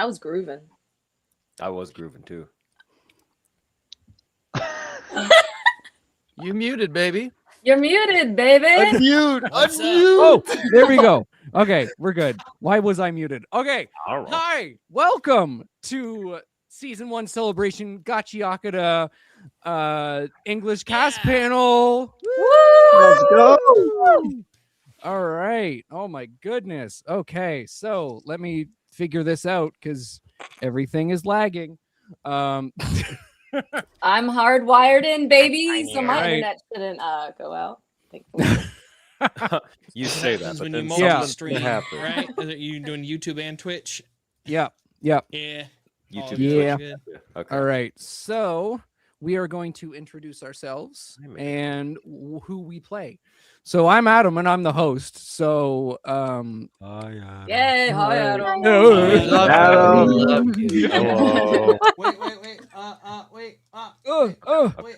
was grooving. I was grooving too. You muted, baby. You're muted, baby. Unmute. Oh, there we go. Okay, we're good. Why was I muted? Okay. I don't know. Hi, welcome to season 1 celebration Gachiakuta English cast panel. Let's go. All right. Oh my goodness. Okay, so let me figure this out because everything is lagging. I'm hardwired in, baby, so my Right. internet shouldn't go out. Thankfully. You say that, happens but when then you something multi-stream, happens. right? Are you doing YouTube and Twitch? Yep. Yeah. YouTube. All Yeah. good. Okay. All right. So we are going to introduce ourselves Hi, man. and who we play. So I'm Adam and I'm the host. So Yay, hi, Adam. Adam. Hello. Wait.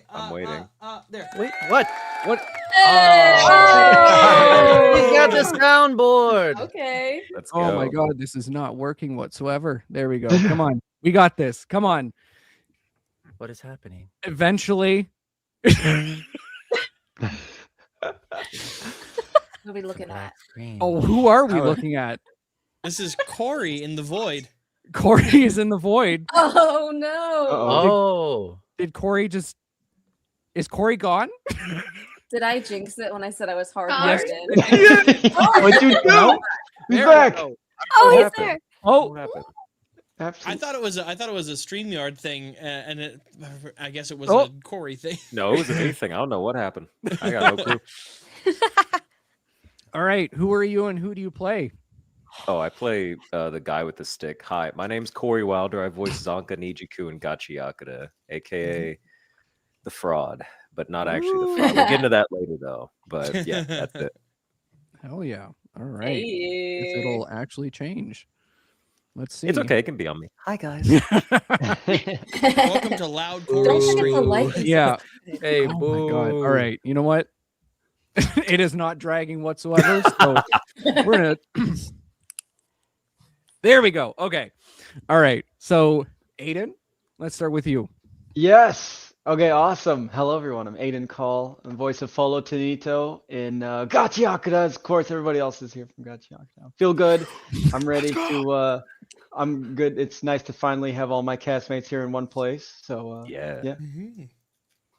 I'm waiting. There. Wait, what? what? He's got the soundboard. Okay. Let's go. Oh my god, this is not working whatsoever. There we go. Come on. We got this. Come on. What is happening? Eventually. What are we looking at? Oh, who are we looking at? This is Corey in the void. Corey is in the void. Oh no. Oh, Did Corey just is Corey gone? Did I jinx it when I said I was Yes. hardwired in? What'd you do? He's There we back. go. Oh, What he's happened? there. Oh, What happened? I Absolutely. thought it was a StreamYard thing, and I guess it was Oh. a Corey thing. No, it was a me thing. I don't know what happened. I got no clue. all right. Who are you and who do you play? Oh, I play the guy with the stick. Hi, my name's Corey Wilder. I voice Zonka Nijiku in Gachiakuta, aka the fraud, but not actually the fraud. We'll get into that later, though. But yeah, that's it. Hell yeah. All right. If Hey. it'll actually change. Let's see. It's okay. It can be on me. Hi, guys. Welcome to Loud Corey Don't forget Stream. to like and Yeah. hey, Oh boo. my god. All right. You know what? It is not dragging whatsoever. So we're gonna there we go. Okay. All right. So Aiden, let's start with you. Yes. Okay, awesome. Hello, everyone. I'm Aiden Call. I'm voice of Follow Tonito in Gachiakuta. Of course, everybody else is here from Gachiakuta. Feel good. I'm ready to. I'm good. It's nice to finally have all my castmates here in one place. So Yeah. yeah, Mhm.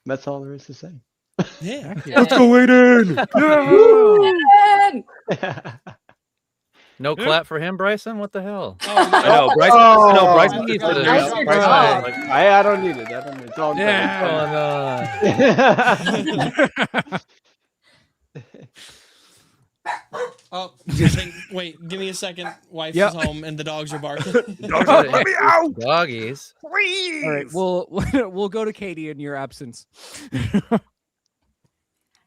that's all there is to say. Yeah. Let's go, Aiden. No clap for him, Bryson. What the hell? Oh, I know, Bryson. Oh. No, Bryson needs Bryson it. needs Bryson, it. I don't need it. I don't need it. It's all good. Yeah. Oh, I think. Wait, give me a second. Wife Yep. is home and the dogs are barking. Let me out, Doggies. please. All right. We'll go to Katie in your absence.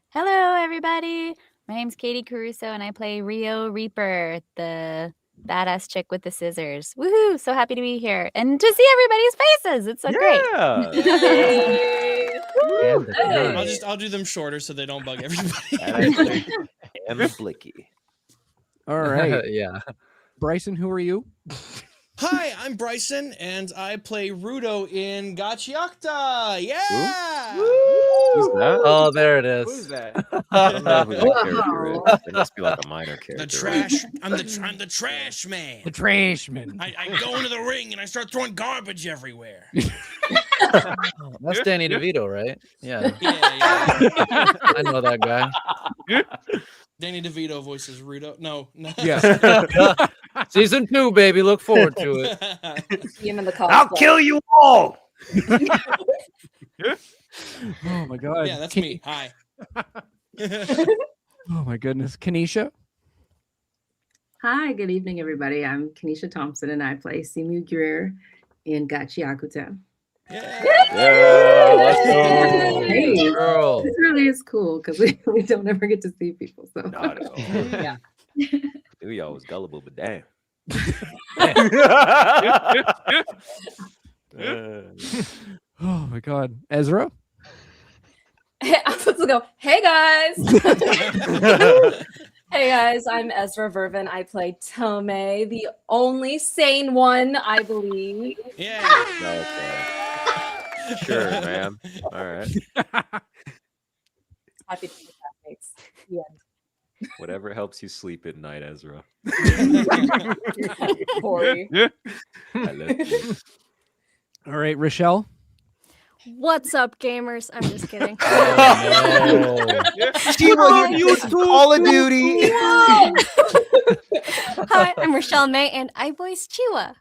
Hello, everybody. My name's Katie Caruso, and I play Rio Reaper, the badass chick with the scissors. Woohoo! So happy to be here and to see everybody's faces. It's so great. Yeah. And the Hey. knife. I'll do them shorter so they don't bug everybody. And the blicky. All right. Yeah. Bryson, who are you? Hi, I'm Bryson, and I play Rudo in Gachiakuta. Yeah. Who's that? Oh, there it Who's is. that? I don't know who that character is. It must be like a minor character. The right? trash. I'm the trash man. The Trashman. I go into the ring and I start throwing garbage everywhere. That's Danny DeVito, right? Yeah. Yeah. I know that guy. Danny DeVito voices Rudo. No. Yeah. Season 2, baby. Look forward to it. See him in the call. I'll kill you all. Oh my god. Yeah, that's me. Hi. Oh my goodness. Kanisha. Hi, good evening, everybody. I'm Kenesha Thompson, and I play Simu Greer in Gachiakuta. Yeah. Yeah, let's go. Hey, Girl. this really is cool because we don't ever get to see people. So Not at all. Yeah. Knew y'all was gullible, but damn. Oh my god. Ezra. I'm supposed to go, hey guys. Hey guys, I'm Ezra Vervin. I play Tome, the only sane one, I believe. Yeah. Okay. Sure, ma'am. All right. Happy to be classmates. The Whatever helps you sleep at night, Ezra. end. Corey. I love you. All right, Rochelle. What's up, gamers? I'm just kidding. Call of Duty. Hi, I'm Rochelle May, and I voice Chiwa.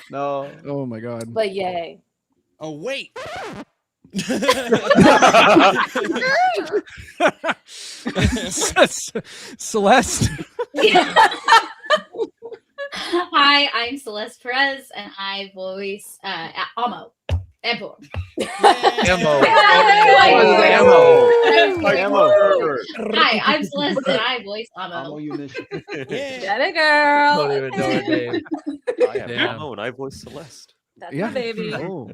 No. Oh my God. But yay. Oh wait. Celeste. Hi, I'm Celeste Perez, and I voice Amo. Empo. Ammo. Hi, I'm Celeste, and I voice Amo. Yeah. Get it, girl. Don't even know her name. I am Damn. Momo and I voice Celeste. That's Yeah. my baby. Oh.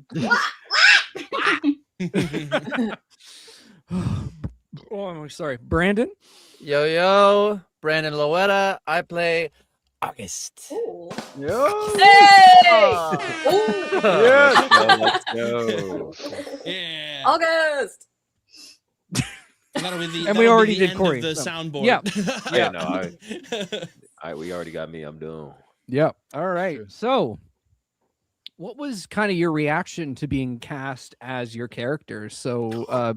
Oh, I'm sorry. Brandon. Yo, Brandon Loetta. I play August. Ooh. Yeah. Let's go. Yeah. August. That'll be the, And we that'll be already the did end Corey, of the so- soundboard. Yeah. No, we already got me. I'm done. Yep. All right. True. So, what was kind of your reaction to being cast as your character? So,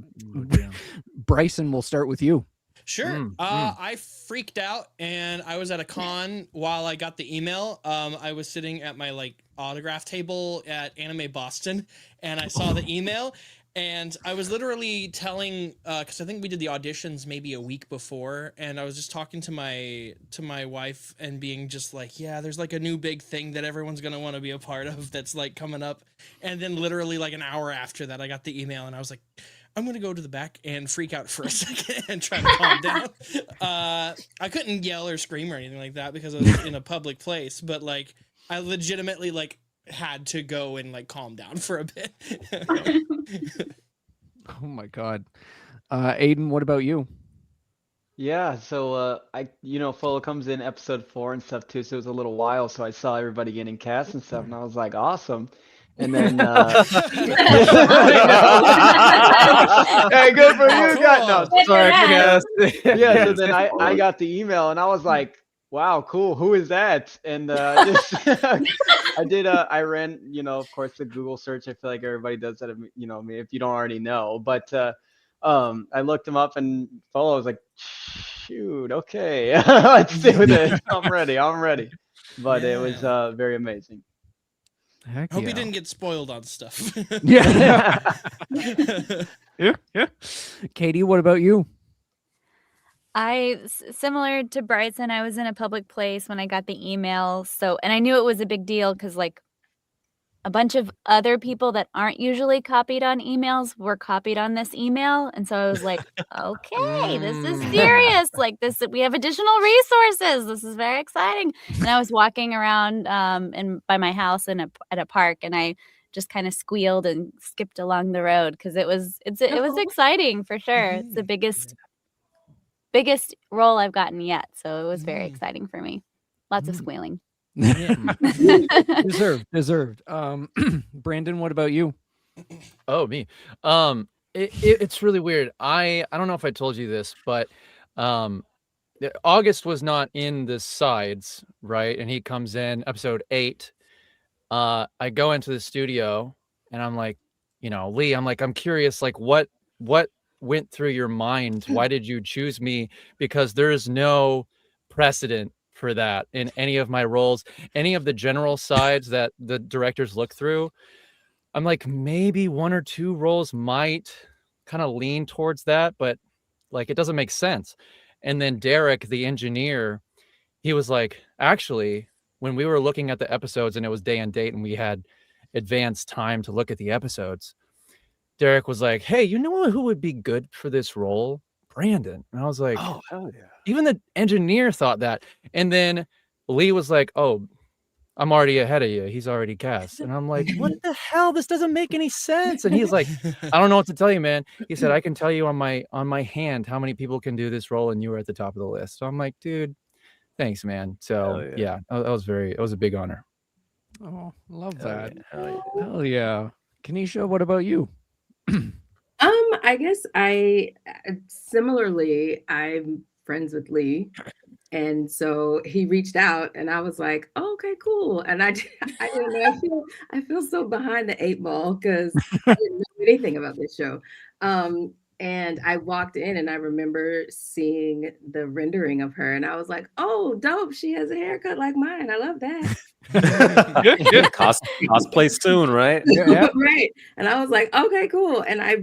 Bryson, we'll start with you. Sure. I freaked out, and I was at a con while I got the email. I was sitting at my like autograph table at Anime Boston, and I saw the email, and I was literally telling, because I think we did the auditions maybe a week before, and I was just talking to my wife and being just like, yeah, there's like a new big thing that everyone's gonna want to be a part of that's like coming up, and then literally like an hour after that, I got the email, and I was like, I'm gonna go to the back and freak out for a second and try to calm down. I couldn't yell or scream or anything like that because I was in a public place, but like I legitimately like had to go and like calm down for a bit. Oh my God. Aiden, what about you? Yeah, so Follow comes in episode 4 and stuff too, so it was a little while, so I saw everybody getting cast and stuff, and I was like, awesome. And then hey, good for you, got no. Yeah, so then I got the email and I was like, wow, cool, who is that? And I ran, of course, the Google search. I feel like everybody does that, if you don't already know. But I looked him up and Follow was like, shoot, okay, let's do this. I'm ready. But it was very amazing. Heck Hope yeah. you didn't get spoiled on stuff. Yeah. Yeah. Katie, what about you? Similar to Bryson, I was in a public place when I got the email. And I knew it was a big deal because like a bunch of other people that aren't usually copied on emails were copied on this email. And so I was like, okay, this is serious. Like this, we have additional resources. This is very exciting. And I was walking around by my house at a park, and I just kind of squealed and skipped along the road because it was exciting for sure. It's the biggest role I've gotten yet. So it was very exciting for me. Lots of squealing. Deserved. Brandon, what about you? Oh, me. It's really weird. I don't know if I told you this, but August was not in the sides, right? And he comes in episode 8. I go into the studio and I'm like, Lee, I'm curious, like what went through your mind? Why did you choose me? Because there is no precedent for that in any of my roles, any of the general sides that the directors look through. I'm like, maybe 1 or 2 roles might kind of lean towards that, but like it doesn't make sense. And then Derek, the engineer, he was like, actually, when we were looking at the episodes and it was day and date and we had advanced time to look at the episodes, Derek was like, hey, you know who would be good for this role? Brandon. And I was like, Oh, hell yeah. Even the engineer thought that. And then Lee was like, oh, I'm already ahead of you. He's already cast. And I'm like, what the hell? This doesn't make any sense. And he's like, I don't know what to tell you, man. He said, I can tell you on my hand how many people can do this role, and you were at the top of the list. So I'm like, dude, thanks, man. So yeah, it was a big honor. Oh, love that. Hell Hell yeah. Kanisha, what about you? I guess similarly, I'm friends with Lee. And so he reached out and I was like, oh, okay, cool. And I didn't know, I feel so behind the 8 ball because I didn't know anything about this show. And I walked in and I remember seeing the rendering of her and I was like, oh, dope. She has a haircut like mine. I love that. Cosplay soon, right? Yeah. Right. And I was like, okay, cool. And I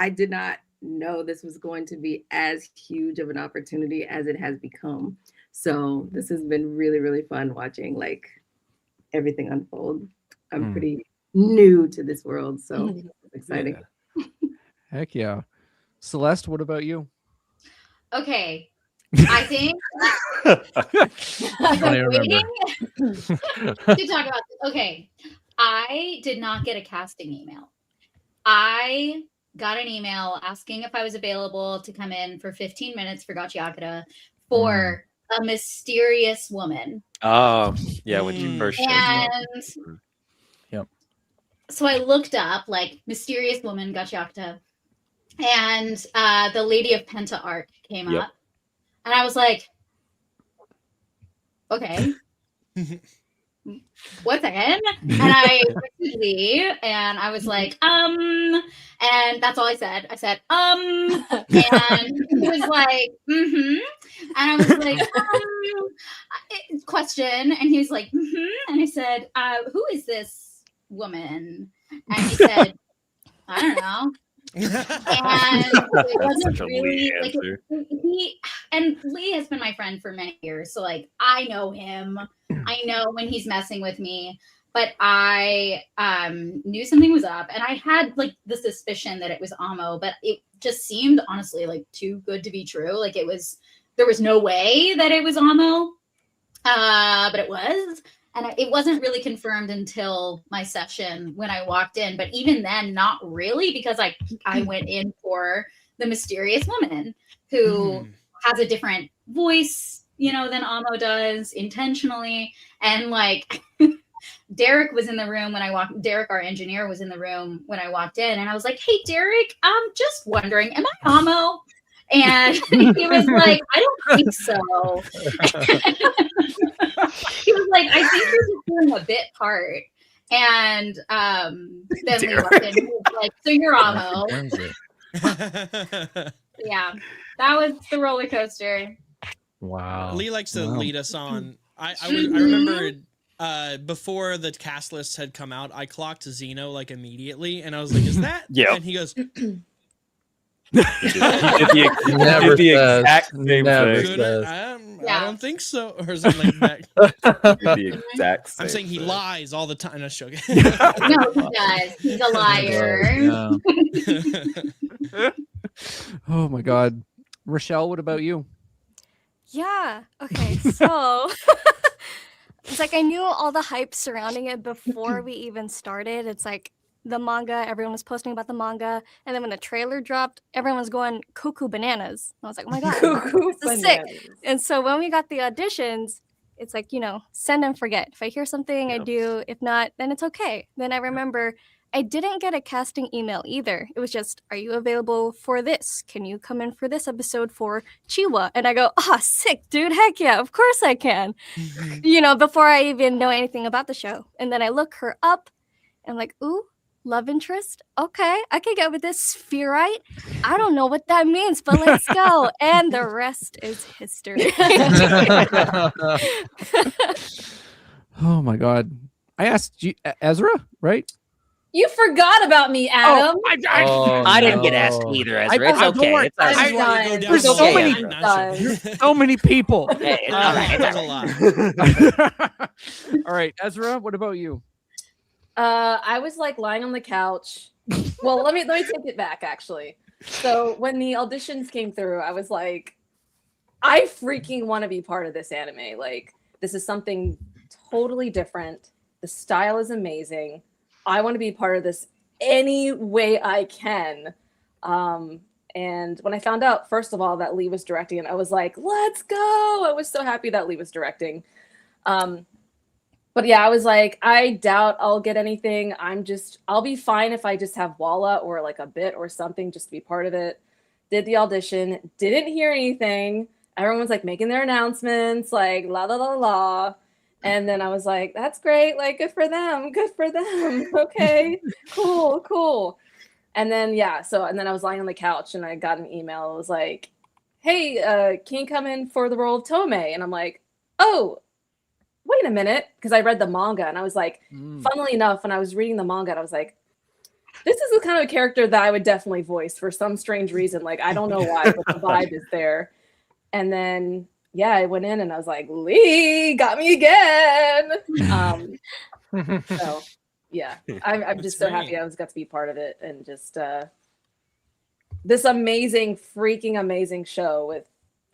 did not know this was going to be as huge of an opportunity as it has become. So this has been really, really fun watching like everything unfold. I'm pretty new to this world, so it's exciting. Yeah. Heck yeah. Celeste, what about you? Okay. I think I've been waiting to talk about this. Okay. I did not get a casting email. I got an email asking if I was available to come in for 15 minutes for Gachiakuta for a mysterious woman. Oh, yeah, when you first showed up. And so I looked up like mysterious woman Gachiakuta, and the Lady of Penta art came up, and I was like, okay. 1 second. And I went to Lee and I was like, and that's all I said. I said, and he was like, and I was like, question. And he was like, and I said, who is this woman? And he said, I don't know. And it wasn't really like Lee has been my friend for many years, so like I know him. I know when he's messing with me, but I knew something was up, and I had like the suspicion that it was Amo, but it just seemed honestly like too good to be true. Like there was no way that it was Amo, but it was. And it wasn't really confirmed until my session when I walked in. But even then, not really, because I went in for the mysterious woman who has a different voice, than Amo does intentionally. And like Derek was in the room when I walked. Derek, our engineer, was in the room when I walked in. And I was like, hey, Derek, I'm just wondering, am I Amo? And he was like, I don't think so. He was like, I think you're just doing a bit part. And then we walked in. He was like, so you're Amo. Yeah, that was the roller coaster. Wow. Lee likes to lead us on. I remember before the cast list had come out, I clocked Zeno like immediately, and I was like, "Is that?" Yeah. And he goes, Never the exact same thing. I don't think so, or something like that. The exact same I'm saying he thing. lies all the time. No, joking. No, he does. He's a liar. Oh my God. Rochelle, what about you? Yeah. Okay. So it's like I knew all the hype surrounding it before we even started. It's like the manga, everyone was posting about the manga. And then when the trailer dropped, everyone was going cuckoo bananas. And I was like, oh my God, this is sick. And so when we got the auditions, it's like, send and forget. If I hear something, I do. If not, then it's okay. Then I remember I didn't get a casting email either. It was just, are you available for this? Can you come in for this episode for Chiwa? And I go, sick, dude. Heck yeah, of course I can. Before I even know anything about the show. And then I look her up and I'm like, ooh, love interest? Okay, I can get with this. Spherite? I don't know what that means, but let's go. And the rest is history. Oh my God. I asked you, Ezra, right? You forgot about me, Adam. I didn't get asked either, Ezra. It's okay. There's so many people. Hey, it's all right. That's a lot. All right, Ezra, what about you? I was like lying on the couch. Well, let me take it back actually. So when the auditions came through, I was like, I freaking want to be part of this anime. Like, this is something totally different. The style is amazing. I want to be part of this any way I can. And when I found out, first of all, that Lee was directing it, I was like, let's go. I was so happy that Lee was directing. But yeah, I was like, I doubt I'll get anything. I'll be fine if I just have Walla or like a bit or something just to be part of it. Did the audition, didn't hear anything. Everyone's like making their announcements, like la la la la. And then I was like, that's great. Like, good for them. Good for them. Okay, cool. And then, and then I was lying on the couch and I got an email. It was like, hey, can you come in for the role of Tomei? And I'm like, oh, wait a minute. Because I read the manga and I was like, funnily enough, when I was reading the manga, I was like, this is the kind of character that I would definitely voice for some strange reason. Like, I don't know why, but the vibe is there. And then, I went in and I was like, Lee got me again. So, yeah, I'm just so happy I got to be part of it. And just this freaking amazing show with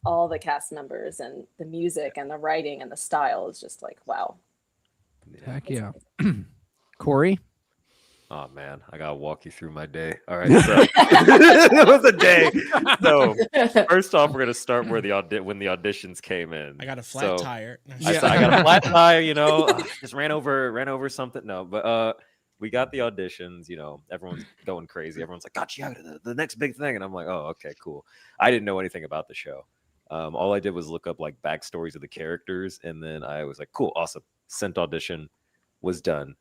all the cast members and the music and the writing and the style is just like, wow. Heck yeah. Corey? Oh man, I gotta walk you through my day. All right, so it was a day. So first off, we're gonna start where when the auditions came in. I got a flat tire. I got a flat tire. Just ran over something. No, but we got the auditions. Everyone's going crazy. Everyone's like, "Gachiakuta, the next big thing," and I'm like, "Oh, okay, cool." I didn't know anything about the show. All I did was look up like backstories of the characters, and then I was like, "Cool, awesome." Sent audition, was done.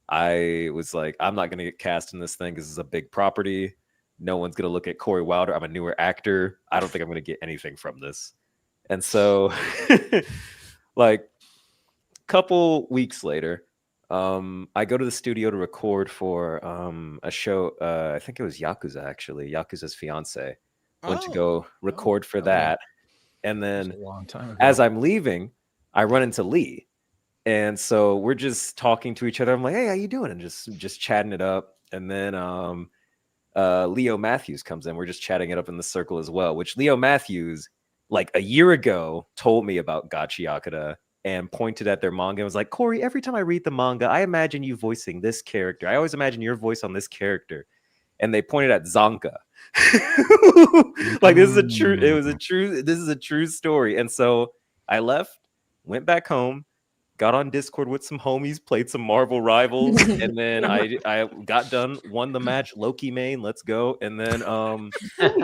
I was like, I'm not going to get cast in this thing because it's a big property. No one's going to look at Corey Wilder. I'm a newer actor. I don't think I'm going to get anything from this. And so, like, a couple weeks later, I go to the studio to record for a show. I think it was Yakuza, actually. Yakuza's Fiance. Went to go record for that. And then, a long time ago. As I'm leaving, I run into Lee. And so we're just talking to each other. I'm like, hey, how you doing? And just chatting it up. And then Leo Matthews comes in. We're just chatting it up in the circle as well, which Leo Matthews, like a year ago, told me about Gachiakuta and pointed at their manga and was like, Corey, every time I read the manga, I imagine you voicing this character. I always imagine your voice on this character. And they pointed at Zonka. Like, this is a true story. And so I left, went back home, got on Discord with some homies, played some Marvel Rivals, and then I got done, won the match, Loki main, let's go, and then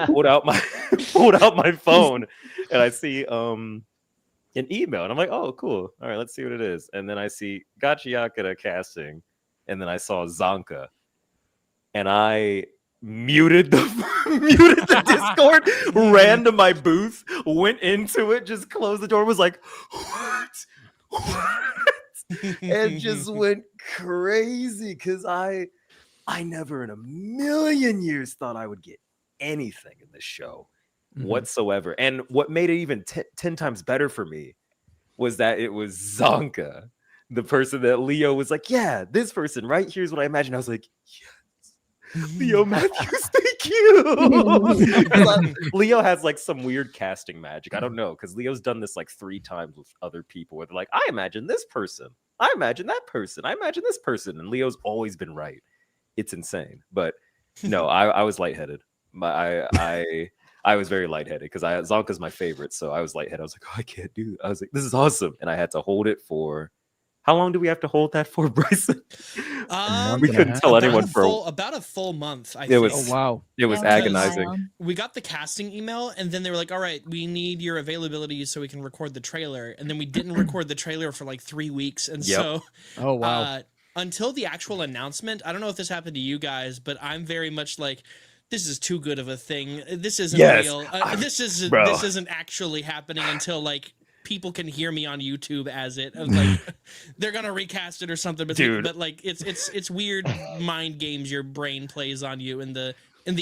pulled out my phone, and I see an email, and I'm like, oh, cool, all right, let's see what it is, and then I see Gachiakuta casting, and then I saw Zonka, and I muted the Discord, ran to my booth, went into it, just closed the door, was like, what? And just went crazy because I never in a million years thought I would get anything in this show whatsoever. And what made it even 10 times better for me was that it was Zonka, the person that Leo was like, yeah, this person, right? Here's what I imagine. I was like, yes, Leo Matthews, thank you. Leo has like some weird casting magic. I don't know, because Leo's done this like 3 times with other people where they're like, I imagine this person, I imagine that person, I imagine this person, and Leo's always been right. It's insane. But no, I was lightheaded. I was very lightheaded because Zonka's my favorite, so I was lightheaded. I was like, oh, I can't do it. I was like, this is awesome, and I had to hold it for. How long do we have to hold that for, Bryson? We couldn't tell anyone for about a full month. I it think. was Oh wow, it was agonizing. We got the casting email, and then they were like, "All right, we need your availability so we can record the trailer." And then we didn't record the trailer for like 3 weeks, and so oh wow. Until the actual announcement, I don't know if this happened to you guys, but I'm very much like, this is too good of a thing. This isn't real. This isn't actually happening until like people can hear me on YouTube as it. Like they're gonna recast it or something. But like it's weird mind games your brain plays on you in the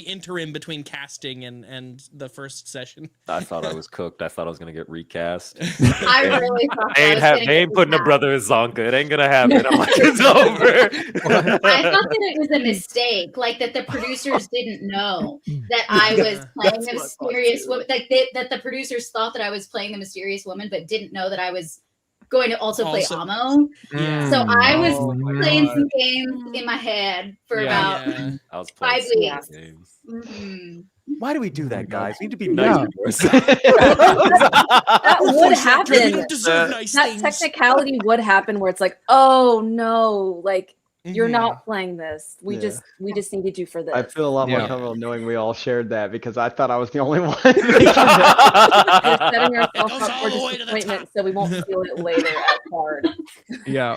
interim between casting and the first session. I thought I was cooked. I thought I was gonna get recast. I really thought they ain't putting a brother as Zonka. It ain't gonna happen. I'm like, it's over. I thought that it was a mistake, like that the producers didn't know that I was playing the mysterious woman. Like that the producers thought that I was playing the mysterious woman, but didn't know that I was going to also play Also- Amo. Yeah. So I was Oh my playing God. some games in my head for Yeah. about Yeah. I was playing 5 some weeks. games. Mhm. Why do we do Oh my that, God. guys? We need to be nice Yeah. to ourselves. That Who would voiced actor? You happen. don't deserve nice That things. technicality would happen where it's like, oh no, like you're Mhm. not playing this. We Yeah. just needed you for this. I feel a lot more Yeah. comfortable knowing we all shared that because I thought I was the only one. We're setting It ourselves goes up all for the way to the disappointment top. so we won't feel it later as hard. Yeah.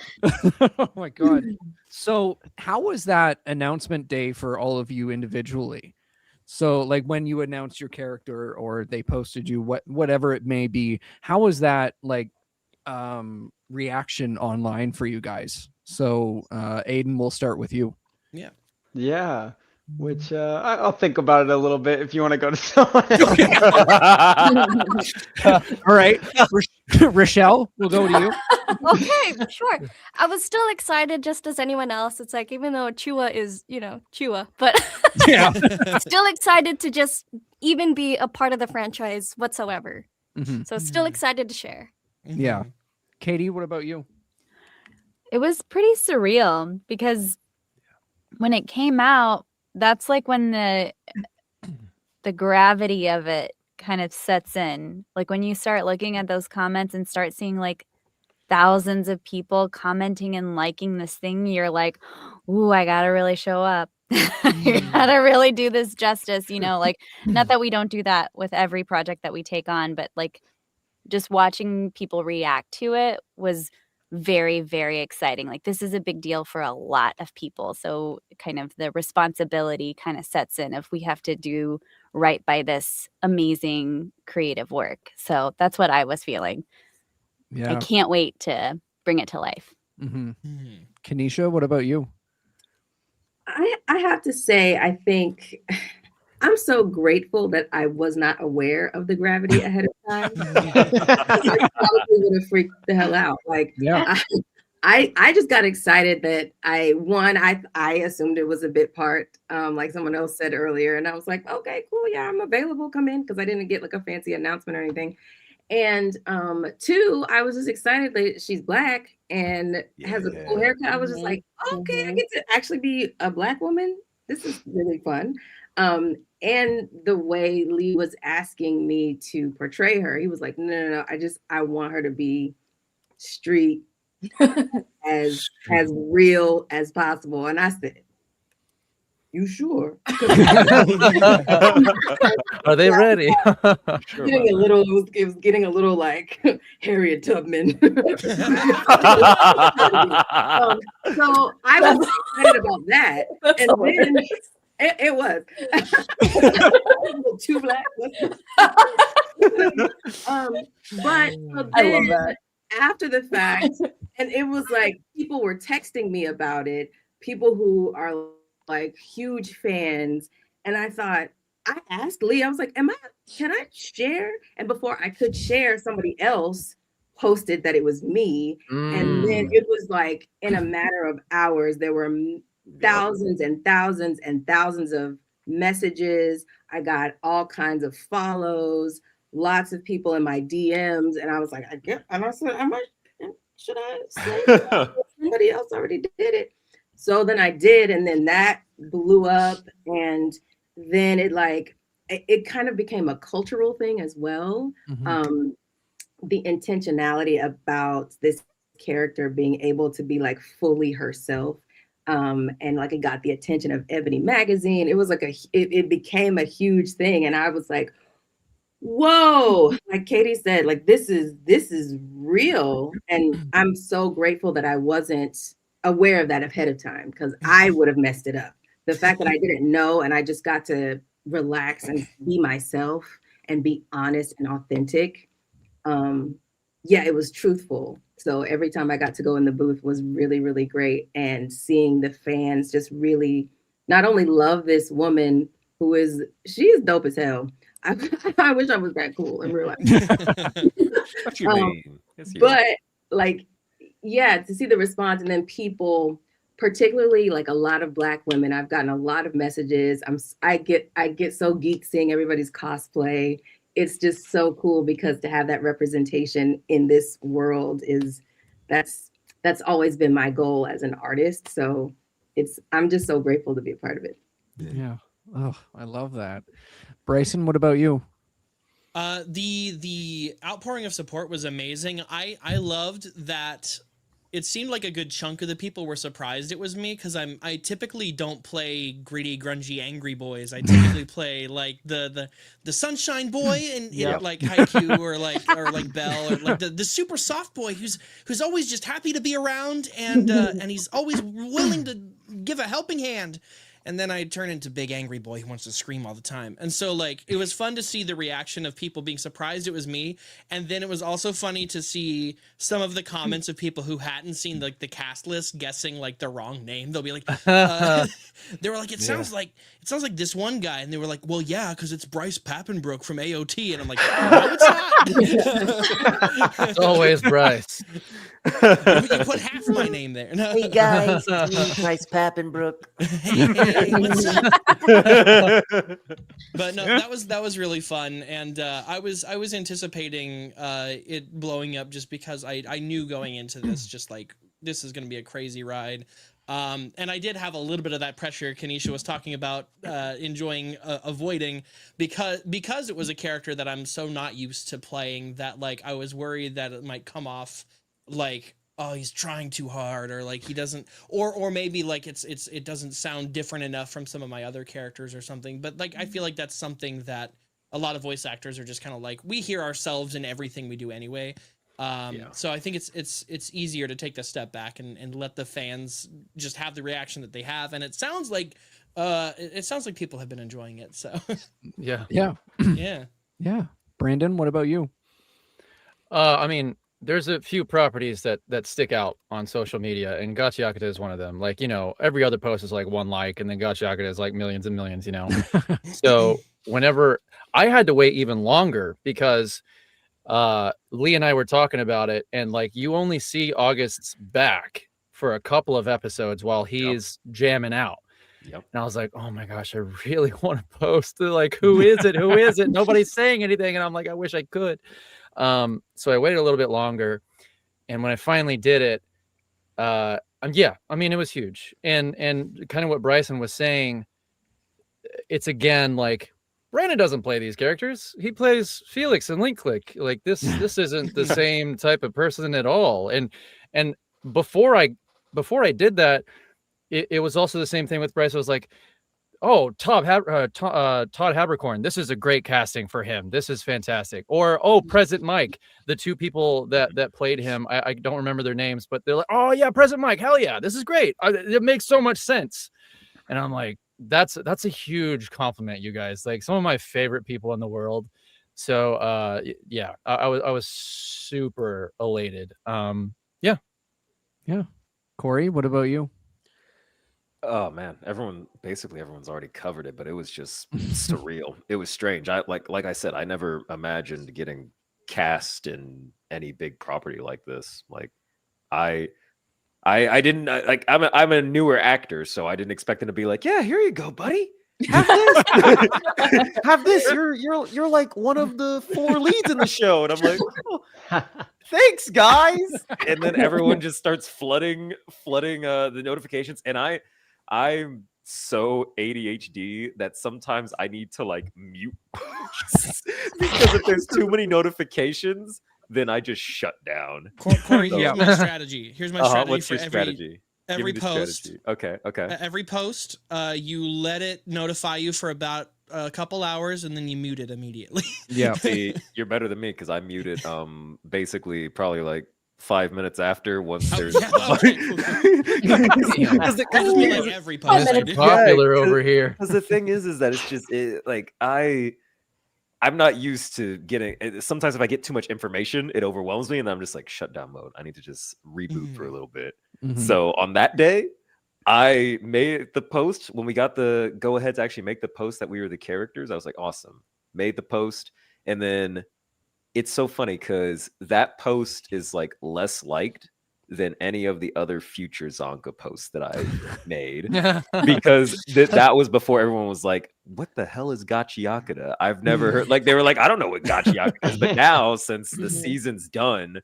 Oh my God. So, how was that announcement day for all of you individually? So, like when you announced your character or they posted you, whatever it may be, how was that like reaction online for you guys? So, Aiden, we'll start with you. Yeah. Yeah. Which I'll think about it a little bit if you want to go to someone else. All right, Rochelle, we'll go to you. Okay, sure. I was still excited just as anyone else. It's like, even though Chua is, Chua, but Yeah. still excited to just even be a part of the franchise whatsoever. Mhm. So still excited to share. Yeah. Katie, what about you? It was pretty surreal because when it came out, that's like when the gravity of it kind of sets in. Like when you start looking at those comments and start seeing like thousands of people commenting and liking this thing, you're like, ooh, I gotta really show up. I gotta really do this justice, like not that we don't do that with every project that we take on, but like just watching people react to it was very, very exciting. Like this is a big deal for a lot of people. So kind of the responsibility kind of sets in if we have to do right by this amazing creative work. So that's what I was feeling. Yeah. I can't wait to bring it to life. Mm-hmm. Kanisha, what about you? I have to say, I think I'm so grateful that I was not aware of the gravity ahead of time. I probably would have freaked the hell out. Like, Yeah. I just got excited that I assumed it was a bit part, like someone else said earlier, and I was like, okay, cool, yeah, I'm available, come in, because I didn't get like a fancy announcement or anything. And two, I was just excited that she's black and has a cool haircut. I was just like, okay, I get to actually be a black woman. This is really fun. And the way Lee was asking me to portray her, he was like, no, I want her to be street as real as possible. And I said, you sure? Are they ready? It was getting a little like Harriet Tubman. So I was excited about that. And then it was too black. But then after the fact, and it was like people were texting me about it, people who are like huge fans, and I thought, I asked Lee, I was like, can I share? And before I could share, somebody else posted that it was me. And then it was like in a matter of hours, there were thousands and thousands and thousands of messages. I got all kinds of follows, lots of people in my DMs. And I was like, should I say somebody else already did it? So then I did, and then that blew up, and then it kind of became a cultural thing as well. The intentionality about this character being able to be like fully herself, and like it got the attention of Ebony magazine. It was like it became a huge thing, and I was like, whoa, like Katie said, like this is real, and I'm so grateful that I wasn't aware of that ahead of time, because I would have messed it up. The fact that I didn't know and I just got to relax and be myself and be honest and authentic. It was truthful. So every time I got to go in the booth was really, really great. And seeing the fans just really not only love this woman she is dope as hell. I wish I was that cool in real life. What you mean? Yes, you But like, yeah, to see the response, and then people, particularly like a lot of Black women, I've gotten a lot of messages. I get so geek seeing everybody's cosplay, it's just so cool because to have that representation in this world that's always been my goal as an artist. So I'm just so grateful to be a part of it. Yeah. Oh, I love that. Bryson, what about you? The outpouring of support was amazing. I loved that. It seemed like a good chunk of the people were surprised it was me, because I typically don't play gritty, grungy, angry boys. I typically play like the sunshine boy in like Haikyuu or like Bell, or like the super soft boy who's always just happy to be around, and he's always willing to give a helping hand. And then I turn into big angry boy who wants to scream all the time. And so like it was fun to see the reaction of people being surprised it was me. And then it was also funny to see some of the comments of people who hadn't seen like the cast list guessing like the wrong name. They'll be like, they were like, it sounds like this one guy. And they were like, well, yeah, because it's Bryce Pappenbrook from AOT. And I'm like, no, it's not. It's always Bryce. You put half my name there. No. Hey guys, it's me, Bryce Pappenbrook. Hey, what's up? But no, that was really fun, and I was anticipating it blowing up just because I knew going into this just like this is going to be a crazy ride. And I did have a little bit of that pressure Kanisha was talking about, enjoying avoiding, because it was a character that I'm so not used to playing, that like I was worried that it might come off like, oh, he's trying too hard, or like he doesn't, or maybe like it doesn't sound different enough from some of my other characters or something. But like I feel like that's something that a lot of voice actors are just kind of like, we hear ourselves in everything we do anyway. So I think it's easier to take the step back and let the fans just have the reaction that they have, and it sounds like people have been enjoying it. So Yeah. yeah. Brandon, what about you? I mean, there's a few properties that stick out on social media, and Gachiakuta is one of them. Like, you know, every other post is like one like, and then Gachiakuta is like millions and millions, you know. So whenever I had to wait even longer because Lee and I were talking about it, and like you only see August's back for a couple of episodes while he's jamming out. Yep. And I was like, oh my gosh, I really want to post. Like, who is it? Who is it? Nobody's saying anything. And I'm like, I wish I could. So I waited a little bit longer, and when I finally did it, yeah, I mean, it was huge. And kind of what Bryson was saying, it's again, like, Brandon doesn't play these characters. He plays Felix and Link Click. Like this isn't the same type of person at all. And before I did that, it was also the same thing with Bryce. I was like, oh, Todd Habercorn, this is a great casting for him. This is fantastic. Or, oh, Present Mike, the two people that played him, I don't remember their names, but they're like, oh yeah, Present Mike, hell yeah, this is great. It makes so much sense. And I'm like, that's a huge compliment, you guys. Like, some of my favorite people in the world. So yeah, I was super elated. Yeah. Corey, what about you? Oh man, everyone's already covered it, but it was just surreal. It was strange. Like I said, I never imagined getting cast in any big property like this. Like I didn't like. I'm a newer actor, so I didn't expect them to be like, yeah, here you go, buddy. Have this. Have this. You're like one of the 4 leads in the show, and I'm like, oh, thanks, guys. And then everyone just starts flooding the notifications, and I'm so ADHD that sometimes I need to like mute because if there's too many notifications, then I just shut down. Corey, here's my strategy. Here's my strategy. What's for your strategy? Every post. Strategy. Okay. Every post, you let it notify you for about a couple hours, and then you mute it immediately. Yeah. See, you're better than me because I muted basically probably like 5 minutes after once there's because every post I do. Popular over here. Because the thing is that it's just like I'm not used to getting. Sometimes if I get too much information, it overwhelms me, and I'm just like shutdown mode. I need to just reboot for a little bit. So on that day, I made the post when we got the go ahead to actually make the post that we were the characters. I was like, awesome. Made the post, and then it's so funny because that post is like less liked than any of the other future Zonka posts that I made because that was before everyone was like, what the hell is Gachiakuta? I've never heard, like, they were like, I don't know what Gachiakuta is. But now, since the season's done,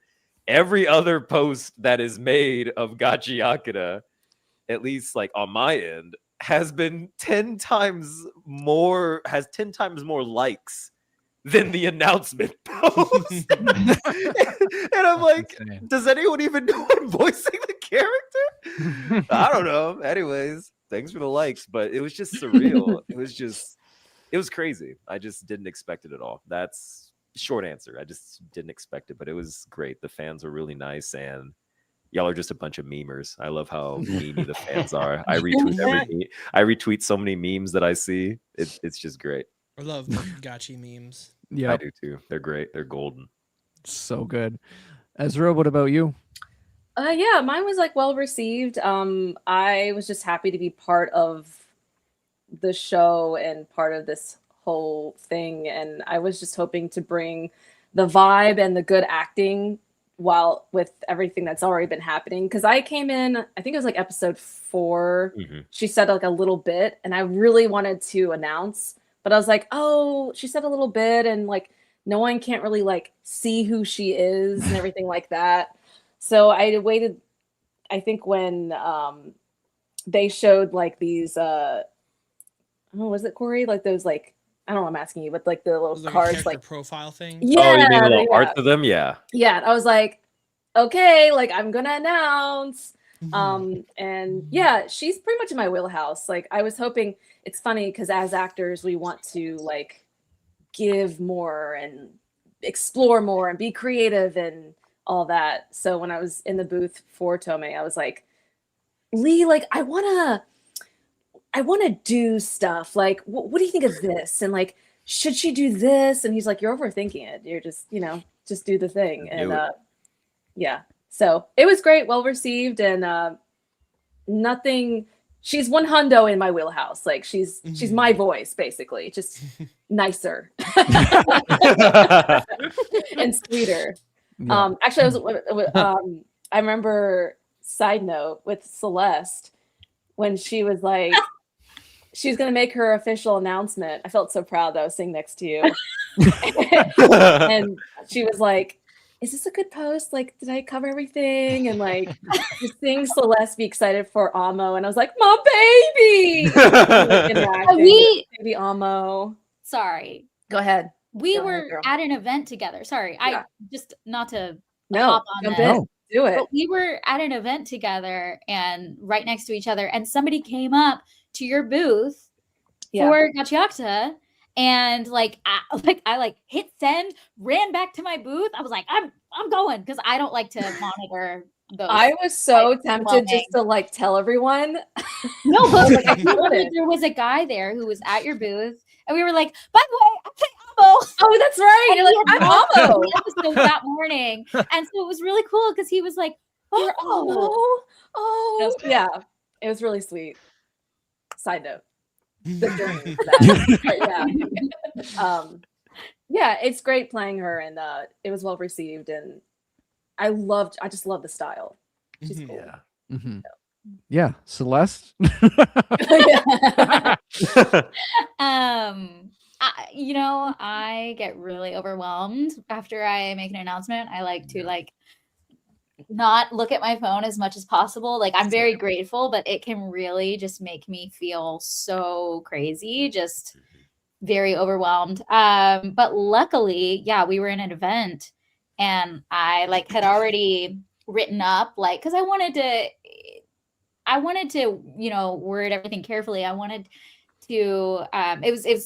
every other post that is made of Gachiakuta, at least like on my end, has been 10 times more likes than the announcement post. And I'm like, does anyone even know I'm voicing the character? I don't know. Anyways, thanks for the likes, but it was just surreal. It was crazy. I just didn't expect it at all. That's short answer. I just didn't expect it, but it was great. The fans were really nice, and y'all are just a bunch of memers. I love how memey the fans are. I retweet so many memes that I see. It's just great. I love the Gachi memes. Yeah, I do too. They're great. They're golden. So good. Ezra, what about you? Yeah, mine was like well received. I was just happy to be part of the show and part of this whole thing, and I was just hoping to bring the vibe and the good acting while with everything that's already been happening. Because I came in, I think it was like episode 4. She said like a little bit, and I really wanted to announce. But I was like, oh, she said a little bit, and like no one can't really like see who she is and everything like that. So I waited, I think when they showed like these, I don't know, was it Corey? Like those like, I don't know, I'm asking you, but like the little Like cards, like profile thing. Yeah, oh, you mean a little art of them? Yeah. Yeah, I was like, okay, like I'm gonna announce. And yeah, she's pretty much in my wheelhouse. Like I was hoping, it's funny because as actors we want to like give more and explore more and be creative and all that. So when I was in the booth for Tomei, I was like, Lee, like I wanna do stuff. Like what do you think of this? And like, should she do this? And he's like, you're overthinking it. You're just, just do the thing. And yeah. So it was great, well received, and nothing. She's one hundo in my wheelhouse. Like she's my voice, basically, just nicer and sweeter. Yeah. Actually, I remember. Side note with Celeste when she was like, she was gonna make her official announcement. I felt so proud that I was sitting next to you, and she was like, is this a good post? Like, did I cover everything? And like, just seeing Celeste be excited for Amo, and I was like, my baby! Baby Amo. Sorry. Go ahead. We Go were ahead, girl. at an event together. Sorry. Yeah. I just not to No, hop on jump this. in. Do it. But we were at an event together and right next to each other, and somebody came up to your booth for Gachiakuta, and I hit send, ran back to my booth. I was like, I'm going, because I don't like to monitor those. I was so tempted just to like tell everyone. No, but like, I couldn't. there was a guy there who was at your booth, and we were like, by the way, I play Amo. Oh, that's right. And You're like, I'm Amo. episode that morning, and so it was really cool because he was like, "You're Amo." Oh, yeah, it was really sweet. Side note, the journey for that. But yeah, it's great playing her, and it was well received, and I just love the style. She's cool. Yeah. Yeah, Celeste. I get really overwhelmed after I make an announcement. I like to not look at my phone as much as possible. Like I'm very grateful, but it can really just make me feel so crazy, just very overwhelmed. But luckily, we were in an event, and I had already written up because I wanted to word everything carefully. I wanted to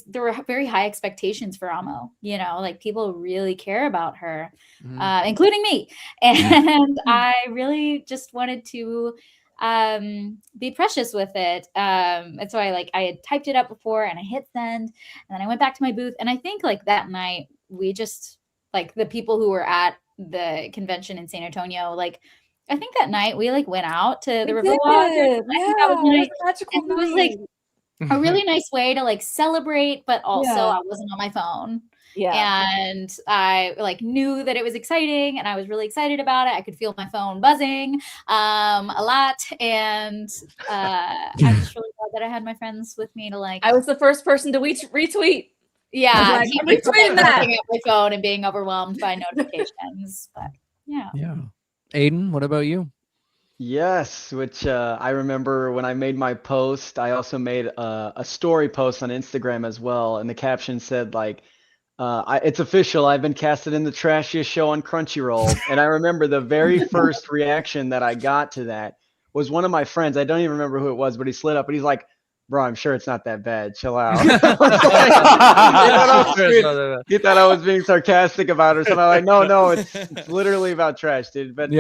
there were very high expectations for Amo, people really care about her, including me, and I really just wanted to be precious with it, and so I had typed it up before, and I hit send, and then I went back to my booth, and I think that night we just the people who were at the convention in San Antonio, I think that night we went out to the Riverwalk. Yeah, it was a really nice way to celebrate, but also I wasn't on my phone. Yeah. And I like knew that it was exciting, and I was really excited about it. I could feel my phone buzzing a lot, and I'm just really glad that I had my friends with me to like. I was the first person to retweet. Yeah, Like, keep I'm retweeting that. looking at my phone and being overwhelmed by notifications. But yeah. Yeah. Aiden, what about you? Yes, which I remember when I made my post, I also made a story post on Instagram as well, and the caption said like, "It's official, I've been casted in the trashiest show on Crunchyroll." And I remember the very first reaction that I got to that was one of my friends. I don't even remember who it was, but he slid up and he's like, "Bro, I'm sure it's not that bad. Chill out." He thought I was being sarcastic about it or something. I'm like, no, it's literally about trash, dude. But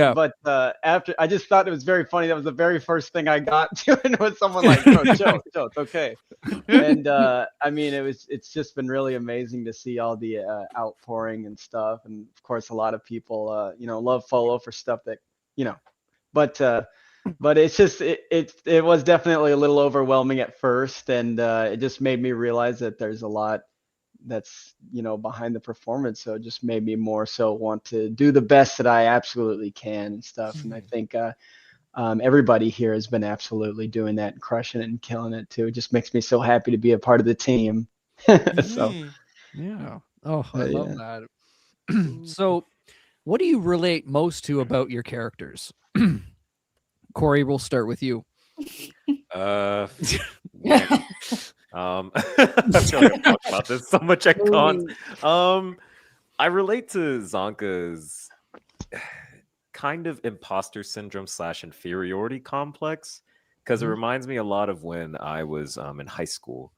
after, I just thought it was very funny. That was the very first thing I got to, and it was someone like, "Bro, chill, it's okay." And I mean, it's just been really amazing to see all the outpouring and stuff. And of course, a lot of people, love Follow for stuff that, but it's just it was definitely a little overwhelming at first, and it just made me realize that there's a lot that's behind the performance. So it just made me more so want to do the best that I absolutely can and stuff. And I think everybody here has been absolutely doing that and crushing it and killing it too. It just makes me so happy to be a part of the team. So yeah. Oh, I love that. So what do you relate most to about your characters? Corey, we'll start with you. I feel like I've talked about this so much at cons. I relate to Zonka's kind of imposter syndrome / inferiority complex, because it reminds me a lot of when I was in high school.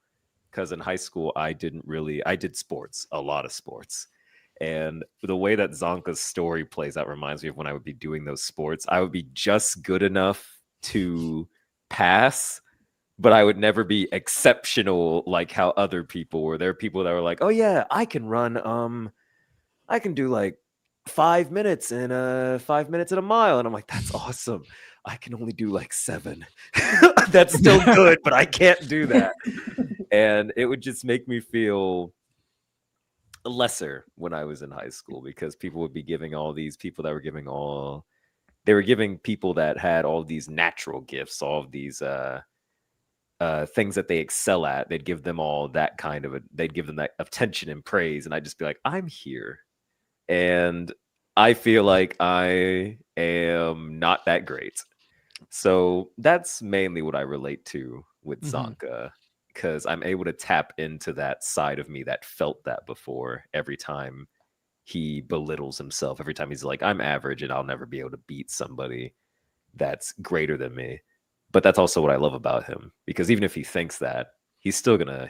Because in high school, I did sports, a lot of sports. And the way that Zonka's story plays out reminds me of when I would be doing those sports. I would be just good enough to pass, but I would never be exceptional like how other people were. There are people that were like, "Oh yeah, I can run. I can do like 5 minutes and 5 minutes at a mile," and I'm like, "That's awesome. I can only do like 7. That's still good, but I can't do that." And it would just make me feel lesser when I was in high school, because people would be giving all these people that were giving people that had all these natural gifts, all of these things that they excel at. They'd give them all that they'd give them that attention and praise, and I'd just be like, I'm here, and I feel like I am not that great. So that's mainly what I relate to with Zonka, because I'm able to tap into that side of me that felt that before. Every time he belittles himself, every time he's like, I'm average and I'll never be able to beat somebody that's greater than me. But that's also what I love about him, because even if he thinks that, he's still gonna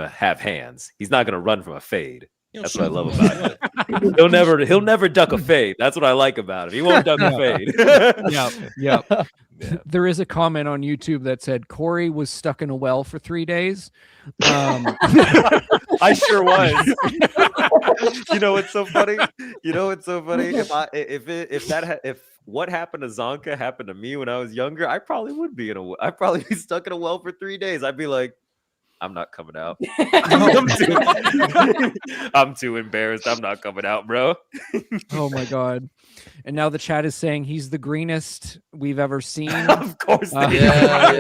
have hands. He's not gonna run from a fade. That's what I love about him. He'll never duck a fade. That's what I like about him. He won't duck a fade. Yeah. There is a comment on YouTube that said Corey was stuck in a well for 3 days. I sure was. You know what's so funny? If what happened to Zonka happened to me when I was younger, I probably would be I'd probably be stuck in a well for 3 days. I'd be like, I'm not coming out. I'm too embarrassed. I'm not coming out, bro. Oh my God. And now the chat is saying he's the greenest we've ever seen. Of course. Do you have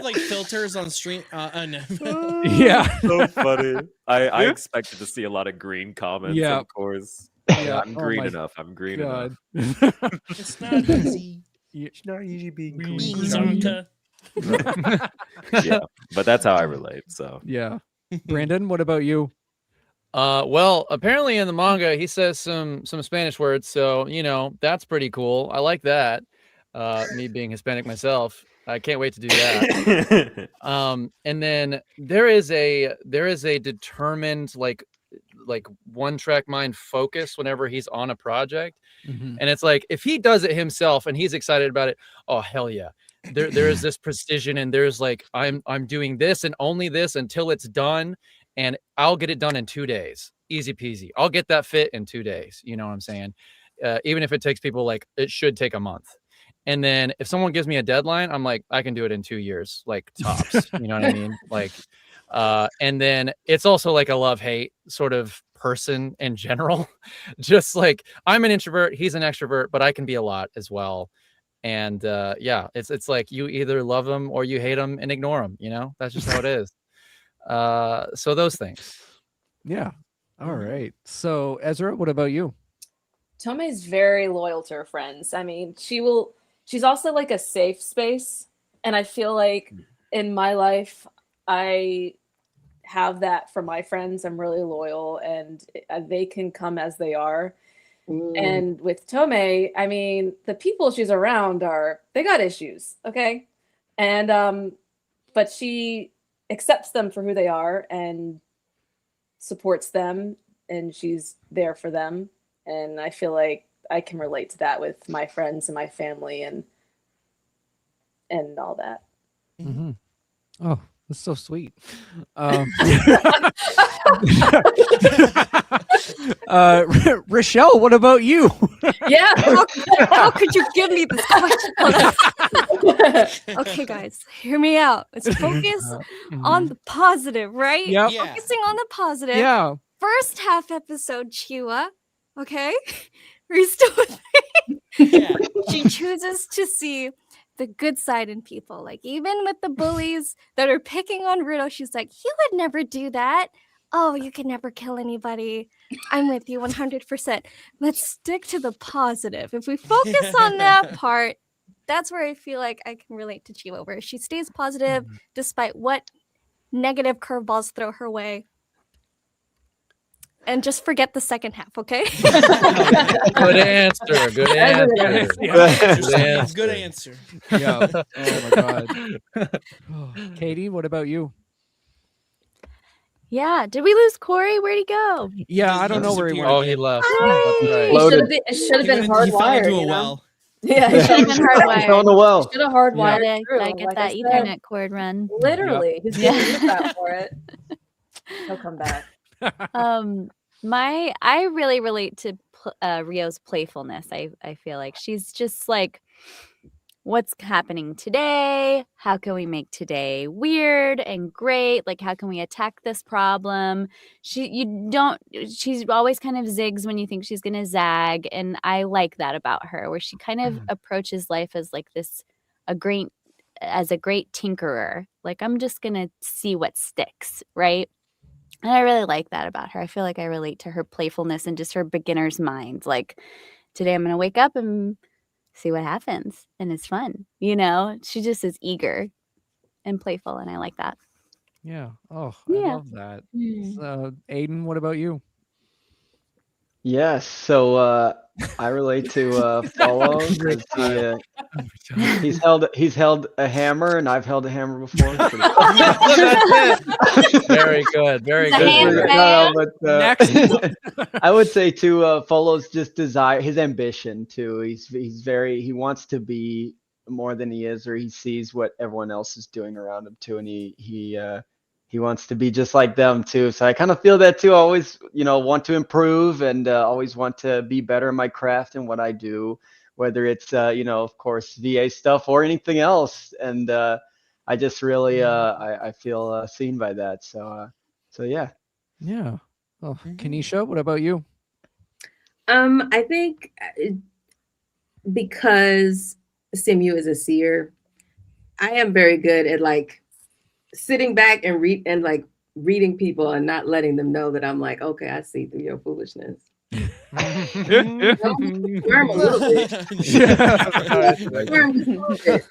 like filters on stream? No. Yeah. So funny. I expected to see a lot of green comments, of course. Yeah. I'm green enough. I'm green enough. It's not easy. It's not easy being Being green. Zonka. Yeah, but that's how I relate. So yeah. Brandon, what about you? Well, apparently in the manga he says some Spanish words, so that's pretty cool. I like that. Me being Hispanic myself, I can't wait to do that. And then there is a determined like one track mind focus whenever he's on a project, and it's like if he does it himself and he's excited about it, oh hell yeah. There is this precision, and there's like I'm doing this and only this until it's done, and I'll get it done in 2 days, easy peasy. I'll get that fit in 2 days. You know what I'm saying? Even if it takes people like it should take a month. And then if someone gives me a deadline, I'm like, I can do it in 2 years, like tops. You know what I mean? Like, And then it's also like a love-hate sort of person in general. Just like I'm an introvert, he's an extrovert, but I can be a lot as well. And yeah, it's like you either love them or you hate them and ignore them, you know? That's just how it is. So those things. Yeah. All right. So Ezra, what about you? Tomei's very loyal to her friends. I mean, she's also like a safe space. And I feel like in my life, I have that for my friends. I'm really loyal and they can come as they are. And with Tomei, I mean, the people she's around they got issues, okay? And but she accepts them for who they are and supports them, and she's there for them. And I feel like I can relate to that with my friends and my family and all that. Mm-hmm. Oh, that's so sweet. Rochelle, what about you? Yeah. How could you give me this question? Okay, guys, hear me out. Let's focus on the positive, right? Yep. Yeah. Focusing on the positive. Yeah. First half episode, Chiwa. Okay? Are you still with me? Yeah. She chooses to see the good side in people. Like, even with the bullies that are picking on Ruto, she's like, you would never do that. Oh, you could never kill anybody. I'm with you 100%. Let's stick to the positive. If we focus on that part, that's where I feel like I can relate to Chiwa, where she stays positive despite what negative curveballs throw her way. And just forget the second half, okay? Good answer. Good answer. Good answer. Yeah. Oh my god. Katie, what about you? Yeah. Did we lose Corey? Where'd he go? Yeah, I don't know where he went. Oh, he left. It should have been He fell hardwired. into a You know? well. Yeah, It should have been hardwired. Found the well. should have hardwired. Gotta, through, gotta get like that I said. Ethernet cord run. Literally, he's Yeah. getting used that for it. He'll come back. I really relate to Rio's playfulness. I feel like she's just like, what's happening today? How can we make today weird and great? Like, how can we attack this problem? She's always kind of zigs when you think she's gonna zag, and I like that about her, where she kind of approaches life as like a great tinkerer. Like, I'm just gonna see what sticks, right? And I really like that about her. I feel like I relate to her playfulness and just her beginner's mind. Like, today I'm going to wake up and see what happens. And it's fun. You know, she just is eager and playful. And I like that. Yeah. Oh, Yeah. I love that. So, Aiden, what about you? Yes, so I relate to Follow 'cause he's held a hammer and I've held a hammer before. That's it. Very good. Very The good. hand No, but Next. I would say to Follows just desire his ambition too. He wants to be more than he is, or he sees what everyone else is doing around him too, and he wants to be just like them too. So I kind of feel that too. I always, want to improve and always want to be better in my craft and what I do, whether it's, of course, VA stuff or anything else. And I just really, I feel seen by that. So yeah. Yeah. Oh, Kanisha, what about you? I think because Simu is a seer, I am very good at like sitting back and reading people and not letting them know that I'm like, okay, I see through your foolishness. Squirm a little bit. Squirm a little bit.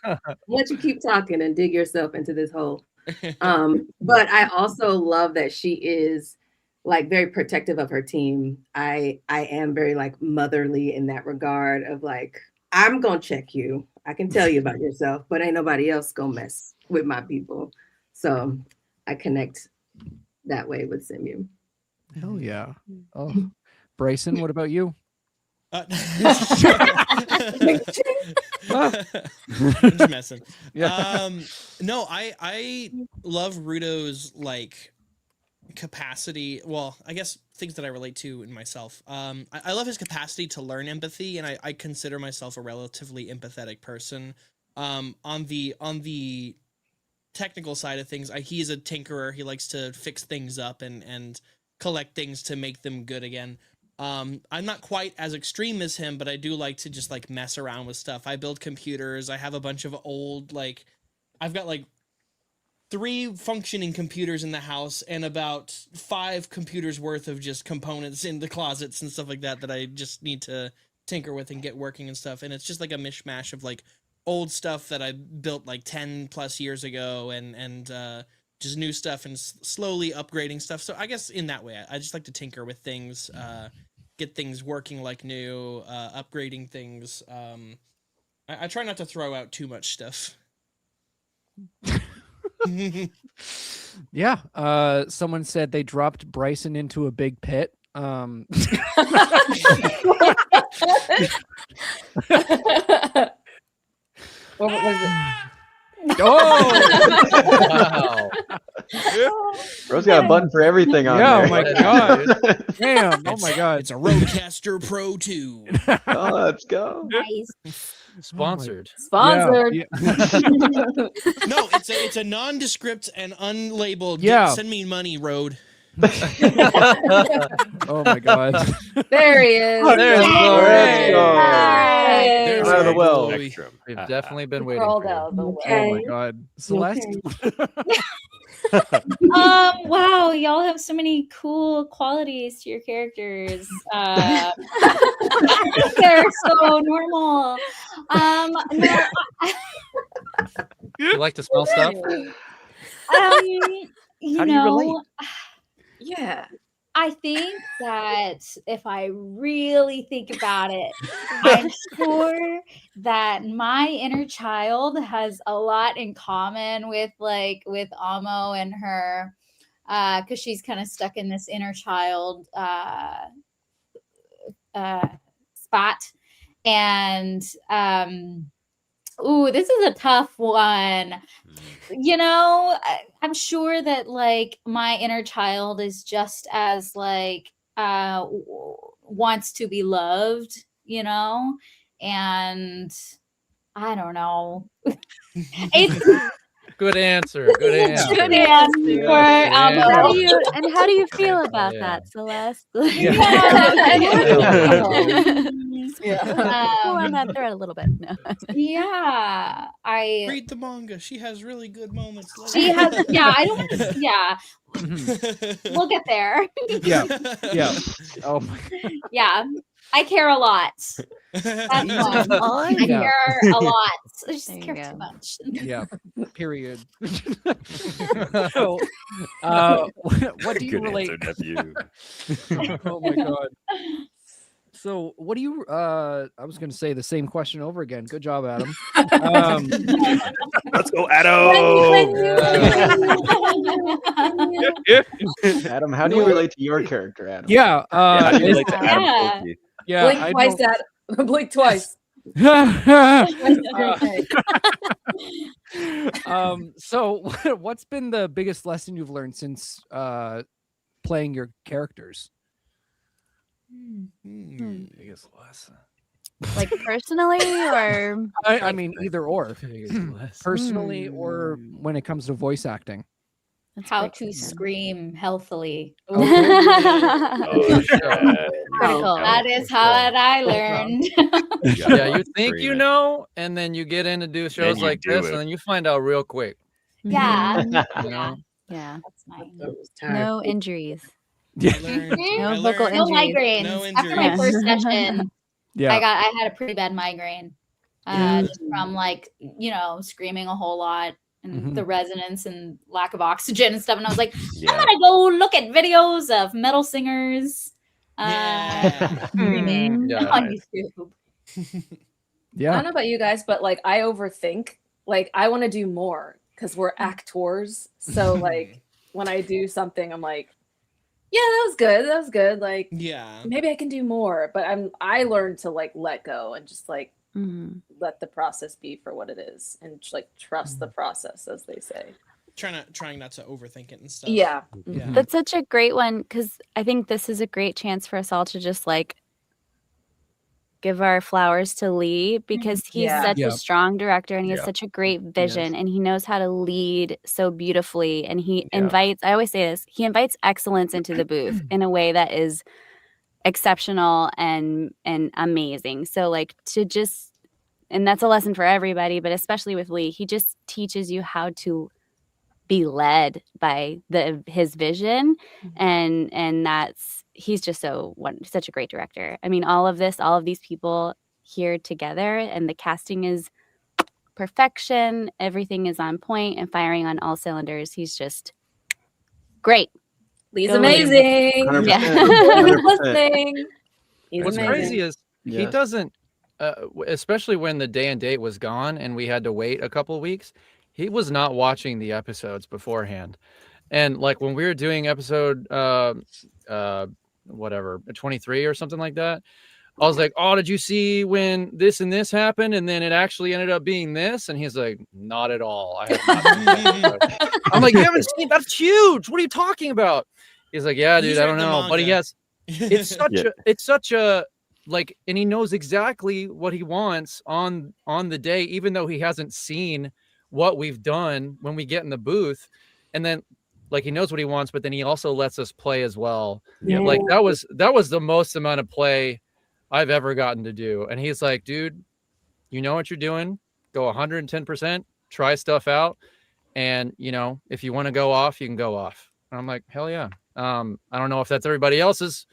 Let you keep talking and dig yourself into this hole. But I also love that she is like very protective of her team. I am very like motherly in that regard of like, I'm gonna check you. I can tell you about yourself, but ain't nobody else gonna mess with my people. So I connect that way with Simu. Hell yeah. Oh, Bryson, what about you? I'm just messing. Yeah. No, I love Rudo's like capacity. Well, I guess things that I relate to in myself. I love his capacity to learn empathy, and I consider myself a relatively empathetic person. On the technical side of things. He's a tinkerer. He likes to fix things up and collect things to make them good again. I'm not quite as extreme as him, but I do like to just like mess around with stuff. I build computers. I have a bunch of old, like, I've got like 3 functioning computers in the house and about 5 computers worth of just components in the closets and stuff like that I just need to tinker with and get working and stuff. And it's just like a mishmash of like old stuff that I built like 10 plus years ago and just new stuff and slowly upgrading stuff. So I guess in that way, I just like to tinker with things, get things working like new, upgrading things. I try not to throw out too much stuff. Yeah. Someone said they dropped Bryson into a big pit. What was it? Oh, Wow. Bro's got a button for everything on yeah, there. oh my god. Damn, oh my god. It's a Rodecaster Pro 2. Oh, let's go. Nice. Sponsored. Sponsored. Yeah. No, it's a nondescript and unlabeled. Yeah. Send me money, Rode. Oh my god. There he is. There's Let's Corey. go. Hey. There's Out of the our well. Chloe. We've definitely been waiting Crawled for you. out of the way. Oh my god. Celeste? Wow, y'all have so many cool qualities to your characters. They're so normal. No, You like to smell stuff? you How do you relate? know, Yeah. I think that if I really think about it, I'm sure that my inner child has a lot in common with Amo and her, because she's kind of stuck in this inner child spot. And ooh, this is a tough one. You know, I'm sure that like my inner child is just as like wants to be loved, you know, and I don't know. It's Good answer. Good answer. good answer. How do you feel Yeah. about Yeah. that, Celeste? Yeah. Pull on that thread a little bit. No. Yeah, I. Read the manga. She has really good moments. She has. Yeah, I don't. Yeah, we'll get there. Yeah. Yeah. Oh my Yeah, I care a lot. That's one. I Yeah. care a lot. I just There you care go. too much. yeah. Period. So what do you Good relate? answer, nephew. Oh my god. So what do you I was gonna say the same question over again. Good job, Adam. Let's go, Adam. Adam, how do you relate to your character, Adam? Yeah, Yeah, how do you is- relate to Adam Yeah. Cokey? yeah, Blink I twice, don't- Dad. Blink twice. So what's been the biggest lesson you've learned since playing your characters? Biggest lesson. Like personally, or I mean either or. Biggest lesson. Personally or when it comes to voice acting. that's How great to hear. scream healthily. Oh, shit. Critical. That is how I learned. Yeah, you think you Screaming. know, and then you get in to do shows you like do this, it. and then you find out real quick. Yeah. You know? Yeah. That's nice. No injuries. I learned, No I vocal learned- No injuries. migraines. No After my injuries. first session, Yeah. I had a pretty bad migraine. Just from like, you know, screaming a whole lot and the resonance and lack of oxygen and stuff. And I was like, I'm Yeah. gonna go look at videos of metal singers Yeah. screaming Yeah. on YouTube. I Yeah. don't know about you guys, but like I overthink. Like I want to do more because we're actors. So like when I do something, I'm like, yeah, that was good. That was good. Like Yeah. maybe I can do more. But I learned to like let go and just like Mhm. let the process be for what it is and like trust the process, as they say. Trying not to overthink it and stuff. Yeah. Yeah. That's such a great one because I think this is a great chance for us all to just like give our flowers to Lee because he's such Yeah. a strong director and he has Yeah. such a great vision and he knows how to lead so beautifully. And he Yeah. invites, I always say this, he invites excellence into the booth in a way that is exceptional and amazing. So like to just, and that's a lesson for everybody, but especially with Lee, he just teaches you how to be led by his vision, and that's he's just such a great director. I mean, all of these people here together, and the casting is perfection. Everything is on point and firing on all cylinders. He's just great. Lee's Go Lee. amazing. 100%. Yeah. Everybody's 100%. listening. He's What's amazing. crazy is he Yeah. doesn't, especially when the day and date was gone and we had to wait a couple of weeks. He was not watching the episodes beforehand, and like when we were doing episode, whatever 23 or something like that, I was like, "Oh, did you see when this and this happened?" And then it actually ended up being this, and he's like, "Not at all. I have not seen that." I'm like, "You haven't seen? That's huge. What are you talking about?" He's like, "Yeah, dude, He's I read don't the know, but he manga. has." It's such a like, and he knows exactly what he wants on the day, even though he hasn't seen what we've done when we get in the booth. And then like he knows what he wants, but then he also lets us play as well. Yeah. Like that was the most amount of play I've ever gotten to do. And he's like, "Dude, you know what you're doing, go 110%, try stuff out, and you know, if you want to go off, you can go off." And I'm like, "Hell yeah." I don't know if that's everybody else's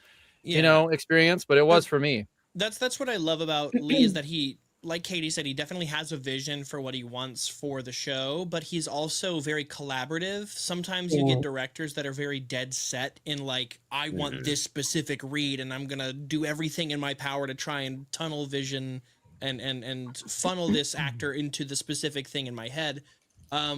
you know experience, but it was for me. That's what I love about Lee is that he, like Katie said, he definitely has a vision for what he wants for the show, but he's also very collaborative. Sometimes you get directors that are very dead set in like, I want this specific read and I'm gonna do everything in my power to try and tunnel vision and funnel this actor into the specific thing in my head.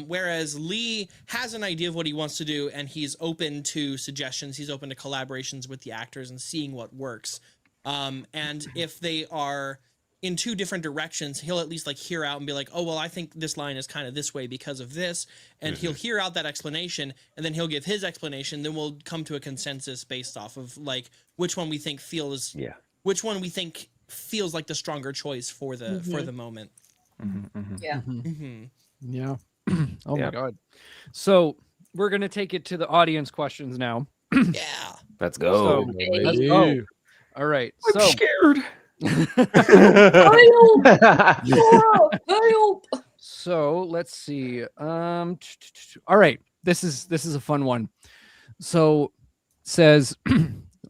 Whereas Lee has an idea of what he wants to do and he's open to suggestions, he's open to collaborations with the actors and seeing what works. And if they are in two different directions, he'll at least like hear out and be like, "Oh, well, I think this line is kind of this way because of this." And he'll hear out that explanation and then he'll give his explanation. Then we'll come to a consensus based off of like which one we think feels like the stronger choice for the moment. Yeah. Yeah. Oh Yeah. my God. So we're gonna take it to the audience questions now. Yeah. Let's go. So, let's go. All right. I'm scared. Help! So let's see. All right. This is a fun one. So says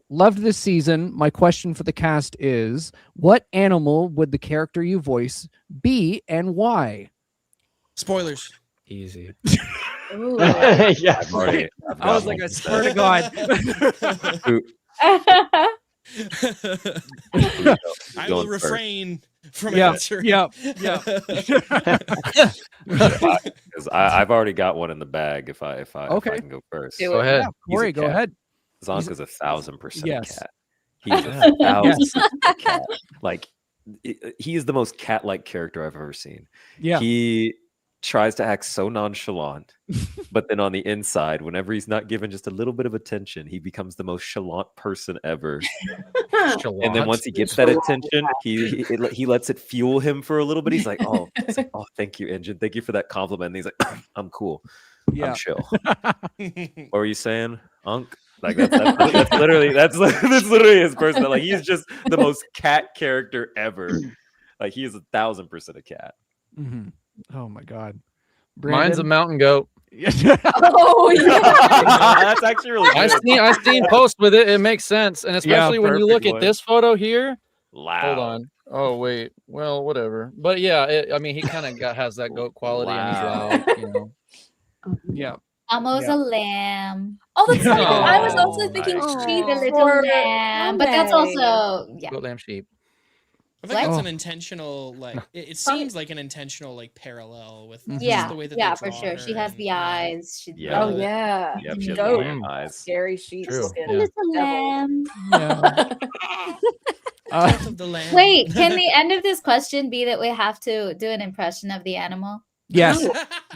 loved this season. My question for the cast is, what animal would the character you voice be and why? Spoilers. Easy. Yeah. I've I was got like, one. I swear to God. I Going will first. refrain from Yeah, answering. yeah. Because I've already got one in the bag. If I Okay. can go first. Do Go ahead. Yeah, Corey, go cat. ahead. Zonka's 1,000% Yes. a cat. He's 1,000% cat. Like he is the most cat-like character I've ever seen. Yeah. He tries to act so nonchalant, but then on the inside, whenever he's not given just a little bit of attention, he becomes the most chalant person ever. And then once he gets that attention, he lets it fuel him for a little bit. He's like, "Oh, thank you, Engine. Thank you for that compliment." And he's like, "I'm cool. Yeah. I'm chill." What were you saying, Unc? Like that's literally his person. Like he's just the most cat character ever. Like he is 1,000% a cat. Mhm. Oh my God. Mine's a Brandon? mountain goat. Oh yeah. That's actually really I've good. seen posts with it. It makes sense, and especially when you look perfect at one. this photo here. Loud. Hold on. Oh wait. Well, whatever. But yeah, I mean, he kind of has that goat quality, and he's Loud. loud. You know. Yeah. Almost Yeah. a lamb. Oh, that's funny. I was Oh, also thinking nice. sheep The little for lamb. But that's Monday. also, yeah. Goat, lamb, sheep. I think What? that's an intentional, like, it seems like an intentional, like, parallel with just Yeah, the way that yeah, they for draw sure. She her has and, the eyes. She, Yeah. Oh yeah. Yep, she has Goat. lamb eyes. Scary sheep True. looking. Yeah. Little lamb. Yeah. Death of the lamb. Wait, can the end of this question be that we have to do an impression of the animal? Yes.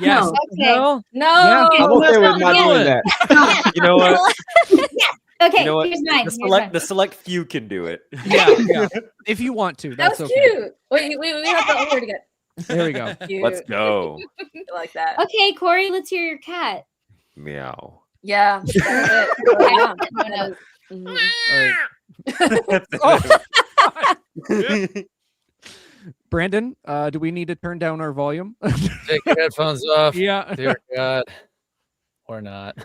Yes. No. Okay. No. No. Yeah. I'm okay with not doing that. You know what? Okay, You know what? here's mine. The select few can do it. Yeah. If you want to, That that's was okay. cute. Wait, we have the word again. There we go. Cute. Let's go. I like that. Okay, Corey, let's hear your cat. Meow. Yeah. That's it. Right on. No, no. That is- All right. Brandon, do we need to turn down our volume? Take your headphones off. Yeah. Dear God. Or not.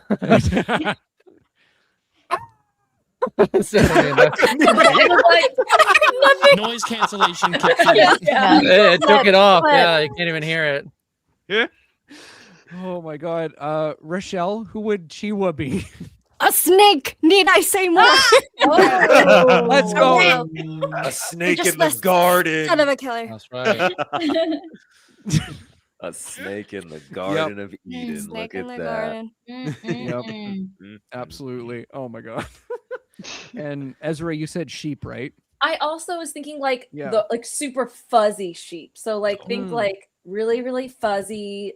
Noise cancellation kicked Yeah, in. yeah. It took it off. But- Yeah, you can't even hear it. Oh my God. Rochelle, who would Chiwa be? A snake. Need I say more? Oh. Let's go. A snake Just in the the garden. Son of a killer. That's right. A snake in the garden of Eden. Snake Look in at the that. garden. Mm-mm-mm. Absolutely. Oh my God. And Ezra, you said sheep, right? I also was thinking like Yeah. the like super fuzzy sheep. So like think Mm. like really, really fuzzy.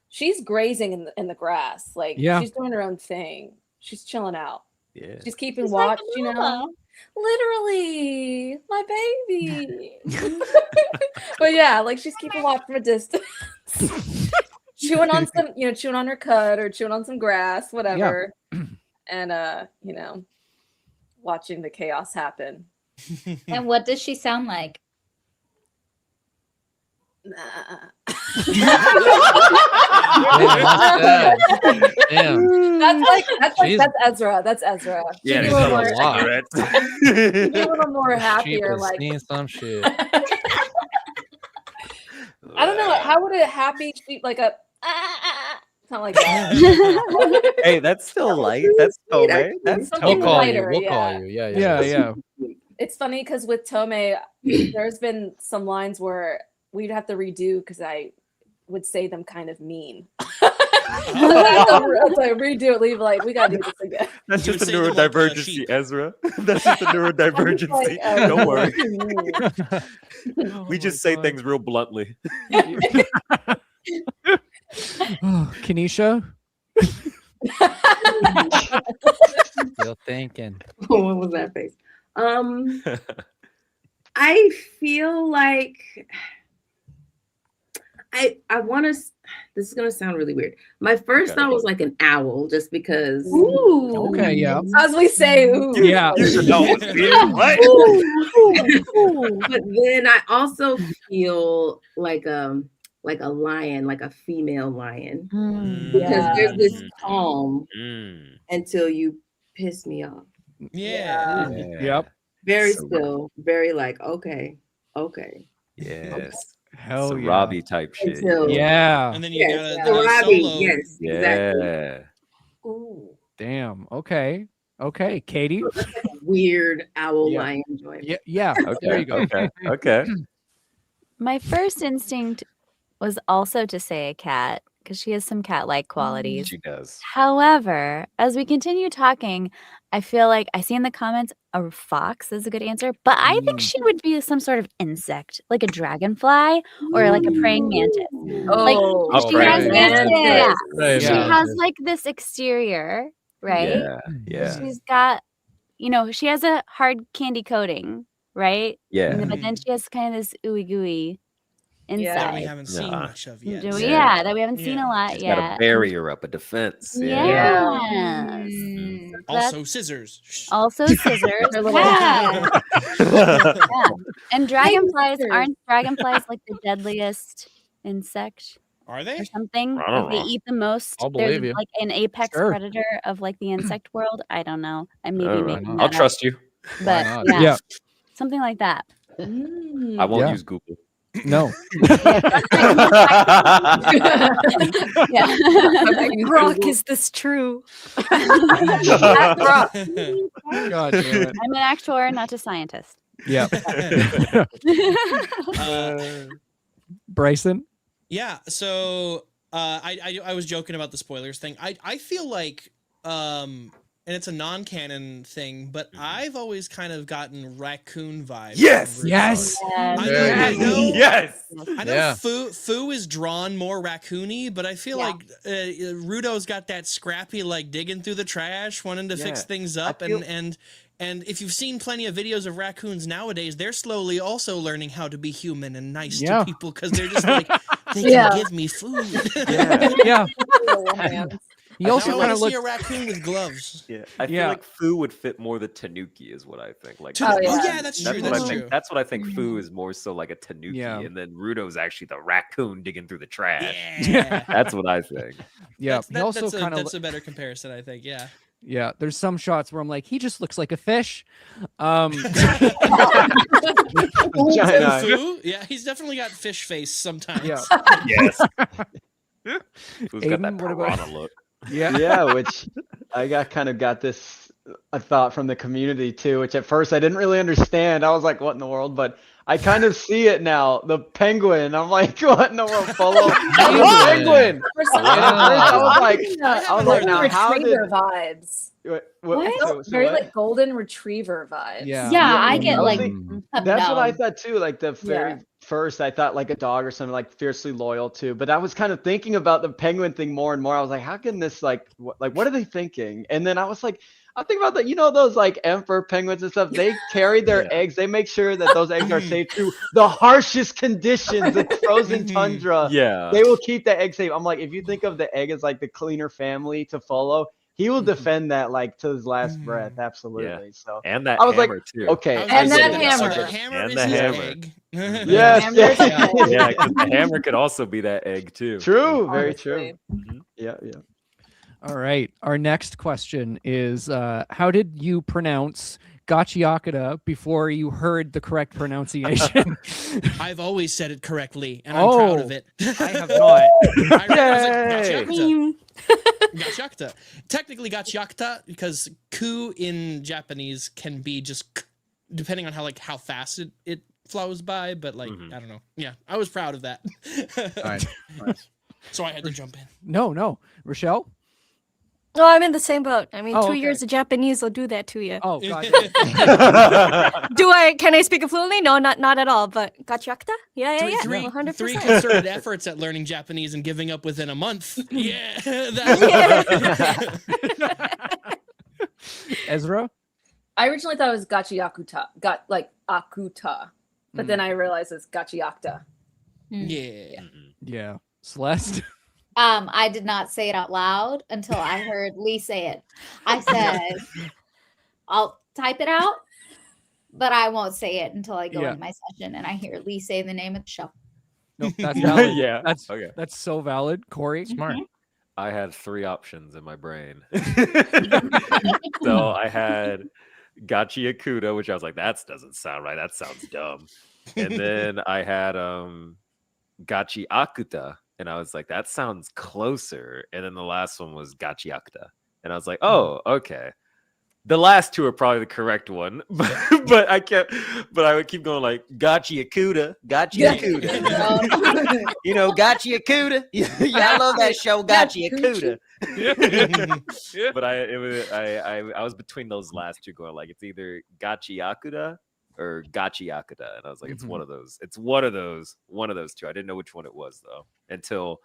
She's grazing in the grass. Like Yeah. she's doing her own thing. She's chilling out. Yeah. She's keeping She's like watch, a you know. mama. Literally, my baby. But yeah, like she's keeping watch from a distance. chewing on some, chewing on her cud or chewing on some grass, whatever. And watching the chaos happen. And what does she sound like? Damn. That's Ezra. That's Ezra. Yeah, She's there's a not little a more, lot. she's a little more Sheep happier. is Like seeing some shit. I don't know. How would a happy sheep like a something like that? Hey, that's still light. That's Tome. That's Something We'll call lighter, you. We'll yeah. call you. Yeah, Yeah, yeah. It's funny because with Tome, there's been some lines where we'd have to redo because I would say them kind of mean. So redo it, leave like we gotta do this again. That's You just would a say them like a neurodivergency, sheep. Ezra. That's just a neurodivergency. Like, Don't worry. Oh We my just say God. things real bluntly. Oh, Kenesha? Still thinking. What was that face? I feel like I want to. This is gonna sound really weird. My first Okay. thought was like an owl, just because. Ooh. Okay, yeah. As we say, ooh. Yeah. You should know what's being what? But then I also feel like a lion, like a female lion, because Yeah. there's this calm Mm. until you piss me off. Yeah. Yep. Very So- still, very like okay. Yes. Hell Some yeah. Robbie type shit. Until Yeah. And then you yes, gotta so the Robbie, solo. yes, exactly. Yeah. Ooh. Damn. Okay. Okay. Katie? Weird owl Yeah. lion joint. Yeah. Yeah. There Okay. you go. Okay. Okay. My first instinct was also to say a cat because she has some cat-like qualities. She does. However, as we continue talking, I feel like I see in the comments a fox is a good answer, but I think she would be some sort of insect, like a dragonfly or like a praying mantis. Oh, Oh, she praying has this, mantis. yeah, Right, she Yeah. has like this exterior, right? Yeah. Yeah. She's got, she has a hard candy coating, right? Yeah. But then she has kind of this ooey gooey Yeah. That we inside. haven't seen Nah. much of yet. Do we? Yeah. Yeah, that we haven't seen Yeah. a lot She's got a yet. barrier up, a defense. Yes. Mm. Also scissors. Also scissors. Her little- Yeah. Yeah. And dragonflies, scissors. aren't dragonflies like the deadliest insect Are or they? something? I don't Like they know. eat the most. I'll They're believe you. like an apex Sure. predator of like the insect world. I don't know. I may I be don't know. making I'll that up, trust you. but not? yeah, Yeah. something like that. Mm. I won't Yeah. use Google. No. Yeah. Grok, is this true? That Grok. God damn it. I'm an actuary, not a scientist. Yeah. Bryson? Yeah. So I was joking about the spoilers thing. I feel like and it's a non-canon thing, but I've always kind of gotten raccoon vibes. Yes! from Rudo. Yes! I know. Yes! I know Yeah. Fu is drawn more raccoony, but I feel like Rudo's got that scrappy, like digging through the trash, wanting to fix things up, and if you've seen plenty of videos of raccoons nowadays, they're slowly also learning how to be human and nice to people because they're just like, they can give me food. Yeah. He also I kind want of to see looks. a raccoon with gloves. Yeah, I feel like Fu would fit more the Tanuki, is what I think. Like, that's true. what That's I true. think. That's what I think. Fu is more so like a Tanuki, Yeah. and then Rudo's actually the raccoon digging through the trash. Yeah. That's what I think. Yeah. He also kind of. That's a better comparison, I think. Yeah. Yeah. There's some shots where I'm like, he just looks like a fish. Fu? Yeah, he's definitely got fish face sometimes. Yeah. Yes. Fu's got that Aiden, what about- piranha look. Yeah, which I got this a thought from the community too, which at first I didn't really understand. I was like, what in the world? But I kind of see it now. The penguin. I'm like, what in the world? Follow the penguin. For some And at first I was like, golden now how did retriever vibes. so Very what? like golden retriever vibes. Yeah. Yeah, I get I was like thinking- up That's what I down. thought too. Like the very first, I thought like a dog or something, like fiercely loyal to. But I was kind of thinking about the penguin thing more and more. I was like, how can this like what are they thinking? And then I was like, I think about that. You know those like emperor penguins and stuff. They carry their eggs. They make sure that those eggs are safe through the harshest conditions, the frozen tundra. Yeah. They will keep the egg safe. I'm like, if you think of the egg as like the cleaner family to follow, he will defend that like to his last breath. Absolutely. So And that I was like, hammer too. okay. And that get it. hammer. So the Okay. hammer And is the his hammer. egg. Yes. Hammer is yes. a egg. Yeah, 'cause the hammer could also be that egg too. True. Very Honestly. true. Yeah. Yeah. All right. Our next question is how did you pronounce Gachiakuta before you heard the correct pronunciation? I've always said it correctly, and I'm proud of it. I have not. I was like, Gachiakuta. Technically Gachiakuta, because ku in Japanese can be just k, depending on how fast it flows by, but like I don't know. Yeah, I was proud of that. All right. So I had to jump in. No. Rochelle? No, I'm in the same boat. I mean, Oh, 2 okay. years of Japanese will do that to you. Oh, God. Can I speak it fluently? No, not at all. But Gachiakuta? Yeah. 100%. Three concerted efforts at learning Japanese and giving up within a month. Yeah. Ezra? I originally thought it was Gachiakuta, Akuta, but then I realized it's Gachiakuta. Yeah. Yeah. Celeste? I did not say it out loud until I heard Lee say it. I said, I'll type it out, but I won't say it until I go into my session and I hear Lee say the name of the show. No, that's valid. Yeah. That's Okay. That's so valid. Corey? Smart. I had 3 options in my brain. So I had Gachiakuta, which I was like, that doesn't sound right. That sounds dumb. And then I had Gachiakuta, and I was like, that sounds closer. And then the last one was Gachiakuta. And I was like, oh, okay. The last 2 are probably the correct one, but I would keep going like Gachiakuta. You know, Gachiakuta. Yeah, I love that show, Gachiakuta. But I was between those last 2 going like, it's either Gachiakuta or Gachiakuta. And I was like, it's one of those. It's one of those 2. I didn't know which one it was though, until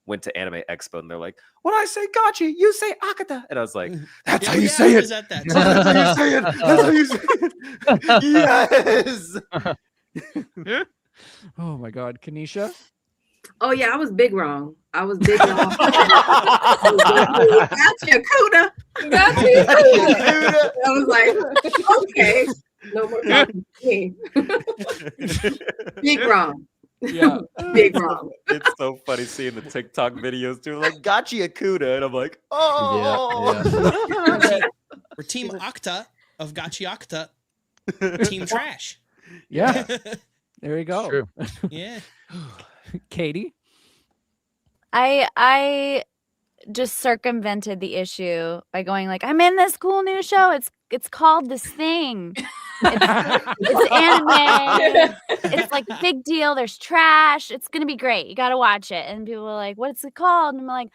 went to Anime Expo and they're like, when I say Gachi, you say Akuta. And I was like, that's how you say it. At that That's how you say it. That's how you say it. Yes. Oh my God. Kanisha? Oh yeah, I was big wrong. I was big wrong. Gachiakuta. I was like, okay, no more talking to me. Big wrong. Yeah. Big wrong. It's so funny seeing the TikTok videos too, like Gachiakuta, and I'm like, oh. We're Team Akta of Gachiakuta. Team Trash. Yeah. There you go. True. Yeah. Katie? I just circumvented the issue by going like, I'm in this cool new show. It's called this thing. It's anime. It's like big deal. There's trash. It's gonna be great. You gotta watch it. And people were like, what's it called? And I'm like,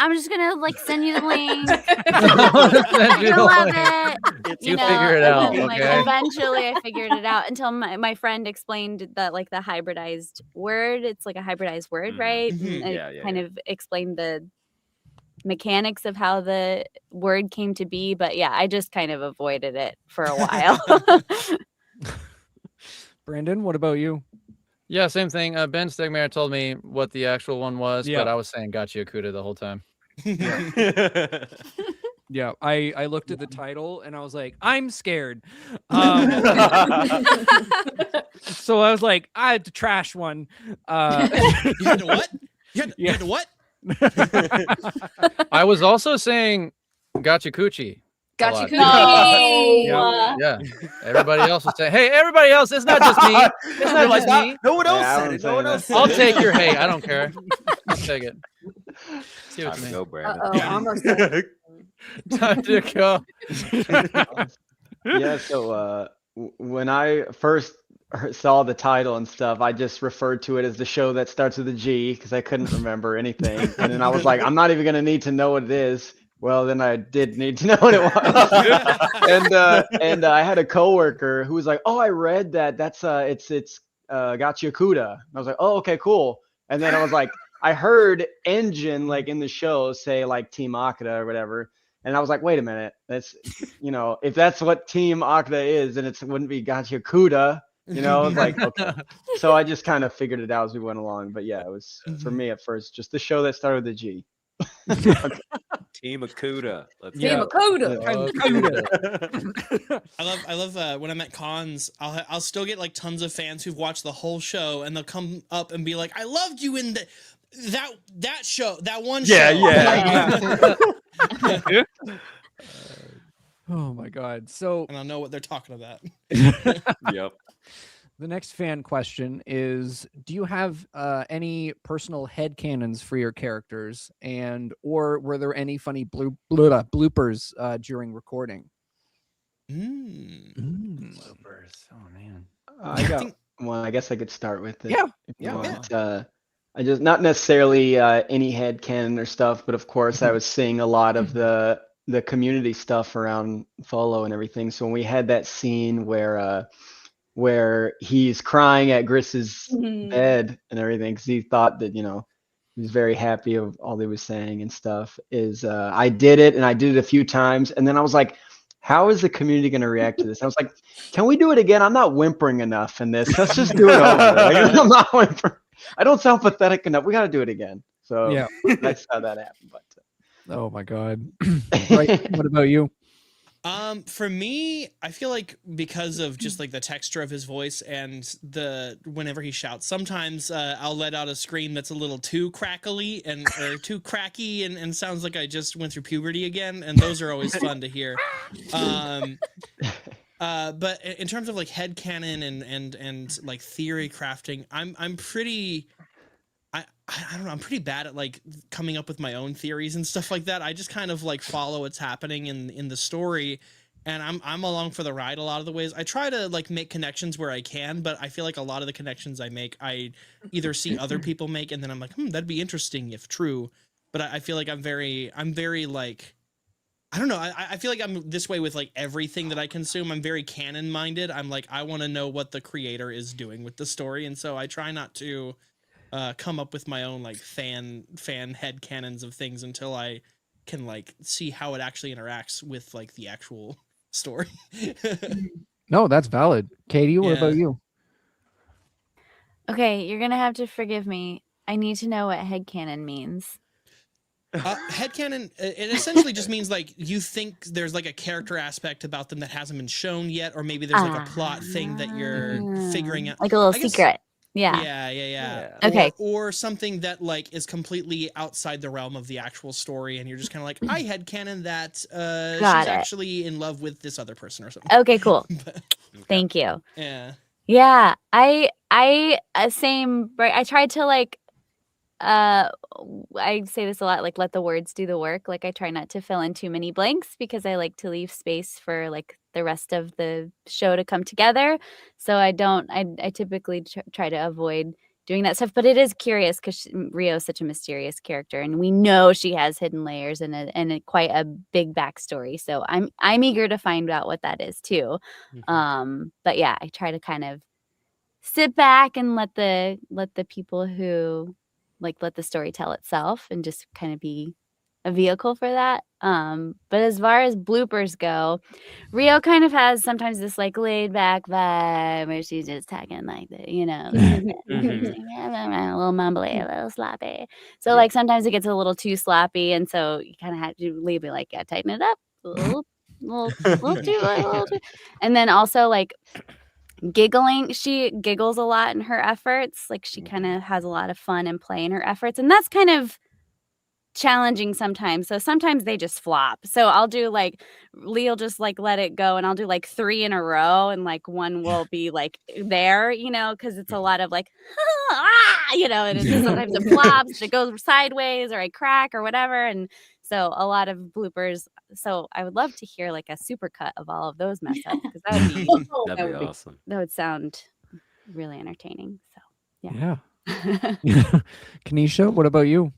I'm just gonna like send you the link. Send you You'll the love link. it. You figure it and out, then, like, okay? eventually I figured it out until my friend explained that like the hybridized word. It's like a hybridized word, right? And it kind of explained the mechanics of how the word came to be. But yeah, I just kind of avoided it for a while. Brandon, what about you? Yeah, same thing. Ben Stegmeyer told me what the actual one was, Yeah. but I was saying Gachiakuta the whole time. Yeah, I looked at the title and I was like, I'm scared. So I was like, I had to trash one. You had to what? You had to what? I was also saying Gachiakuchi. Gachiakuchi. No. Yeah. Everybody else was saying, hey, everybody else, it's not just me. It's not just me. No one else Yeah, I said was it. No one saying else that. I'll said take it. your hate. I don't care. I'll take it. See what Time you to mean. go, Brandon. Almost. Time to go. Yeah, so when I first saw the title and stuff, I just referred to it as the show that starts with a G because I couldn't remember anything. And then I was like, I'm not even gonna need to know what it is. Well, then I did need to know what it was. and I had a coworker who was like, "Oh, I read that. That's it's Gachiakuta." And I was like, "Oh, okay, cool." And then I was like, I heard engine like in the show say like Team Akita or whatever. And I was like, wait a minute, that's, if that's what Team Akita is, then it wouldn't be Gachiakuta, It's like, okay. So I just kind of figured it out as we went along. But yeah, it was for me at first just the show that started with a G. Team Akuta. Let's Team go. Akuta. I love when I'm at cons, I'll still get like tons of fans who've watched the whole show, and they'll come up and be like, I loved you in that show, that one show. Yeah. Oh my God. So, and I know what they're talking about. Yep. The next fan question is, do you have any personal headcanons for your characters, or were there any funny bloopers during recording? Bloopers. Oh man. I got one. I guess I could start with it. Yeah. If you want. I just not necessarily any headcanon or stuff, but of course I was seeing a lot of the community stuff around Follow and everything. So when we had that scene where he's crying at Griss's bed and everything because he thought that he was very happy of all they was saying and stuff, is I did it, and I did it a few times, and then I was like, how is the community going to react to this? I was like, can we do it again? I'm not whimpering enough in this. Let's just do it over. Like, I'm not whimpering. I don't sound pathetic enough. We got to do it again. So yeah, that's how that happened. But oh my God. Right. What about you? For me, I feel like because of just like the texture of his voice and whenever he shouts, sometimes I'll let out a scream that's a little too crackly or too cracky and sounds like I just went through puberty again, and those are always fun to hear. But in terms of like headcanon and like theory crafting, I'm pretty I don't know, I'm pretty bad at like coming up with my own theories and stuff like that. I just kind of like follow what's happening in the story, and I'm along for the ride a lot of the ways. I try to like make connections where I can, but I feel like a lot of the connections I make, I either see other people make, and then I'm like, that'd be interesting if true. But I feel like I'm very like, I don't know. I feel like I'm this way with like everything that I consume. I'm very canon minded. I'm like, I want to know what the creator is doing with the story, and so I try not to come up with my own like fan head canons of things until I can like see how it actually interacts with like the actual story. No, that's valid. Katie, what about you? Okay, you're gonna have to forgive me. I need to know what headcanon means. Headcanon, it essentially just means like you think there's like a character aspect about them that hasn't been shown yet, or maybe there's like a plot thing that you're figuring out, like a little secret. Yeah. Okay. Or something that like is completely outside the realm of the actual story, and you're just kind of like, I headcanon that she's actually in love with this other person or something. Okay, cool. Thank you. Yeah. Yeah, I same. Right, I tried to like. I say this a lot, like let the words do the work. Like I try not to fill in too many blanks because I like to leave space for like the rest of the show to come together. So I typically try to avoid doing that stuff. But it is curious because Rio is such a mysterious character, and we know she has hidden layers and quite a big backstory. So I'm eager to find out what that is too. But yeah, I try to kind of sit back and let the people who let the story tell itself and just kind of be a vehicle for that. But as far as bloopers go, Rio kind of has sometimes this like laid back vibe where she's just talking like the, a little mumbly, a little sloppy. So like sometimes it gets a little too sloppy, and so you kind of have to leave it like, yeah, tighten it up a little too. And then also like giggling, she giggles a lot in her efforts. Like she kind of has a lot of fun and play in her efforts, and that's kind of challenging sometimes. So sometimes they just flop. So I'll do like Lee'll just like let it go, and I'll do like 3 in a row, and like one will be like there, because it's a lot of like and it just sometimes it flops, it goes sideways, or I crack or whatever. And so a lot of bloopers. So I would love to hear like a supercut of all of those mess ups, because that would be That'd be awesome. that would sound really entertaining. So Yeah. Kanisha, what about you?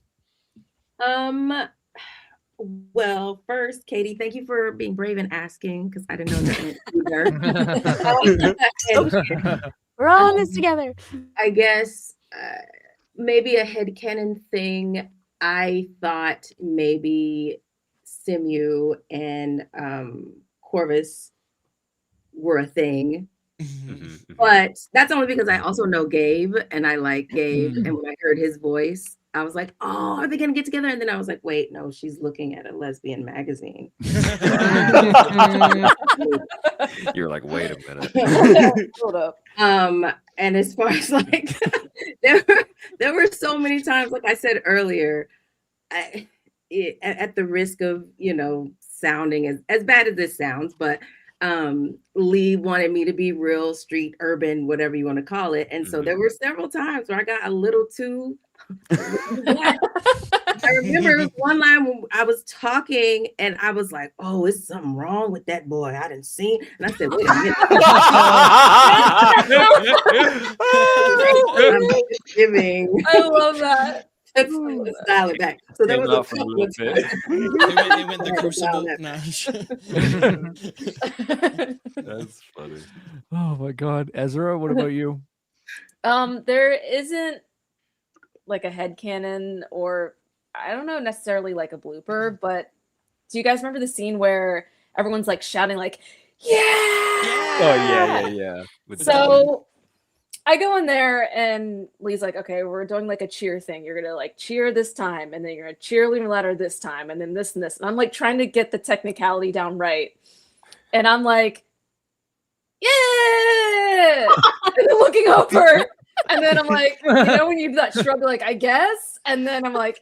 Well, first, Katie, thank you for being brave and asking, because I didn't know that either. We're all in this together. I guess maybe a headcanon thing. I thought maybe Simu and Corvus were a thing. But that's only because I also know Gabe, and I like Gabe. And when I heard his voice, I was like, oh, are they going to get together? And then I was like, wait, no, she's looking at a lesbian magazine. You're like, wait a minute. Hold up. And as far as like, there were so many times, like I said earlier, at the risk of, sounding as bad as this sounds, but Lee wanted me to be real street, urban, whatever you want to call it. And so there were several times where I got a little too I remember one line when I was talking and I was like, oh, is something wrong with that boy? I didn't see. And I said, wait a minute. I'm giving. I love that. Let's dial it back. So there was a couple of times. They went the crucible. That's funny. Oh my God. Ezra, what about you? There isn't like a headcanon, or I don't know necessarily like a blooper, but do you guys remember the scene where everyone's like shouting like, yeah! Oh yeah. So I go in there and Lee's like, okay, we're doing like a cheer thing. You're gonna like cheer this time, and then you're gonna cheer Leaving Ladder this time, and then this and this. And I'm like trying to get the technicality down right. And I'm like, yeah! And then looking over, and then I'm like, when you do that shrug, like, I guess. And then I'm like,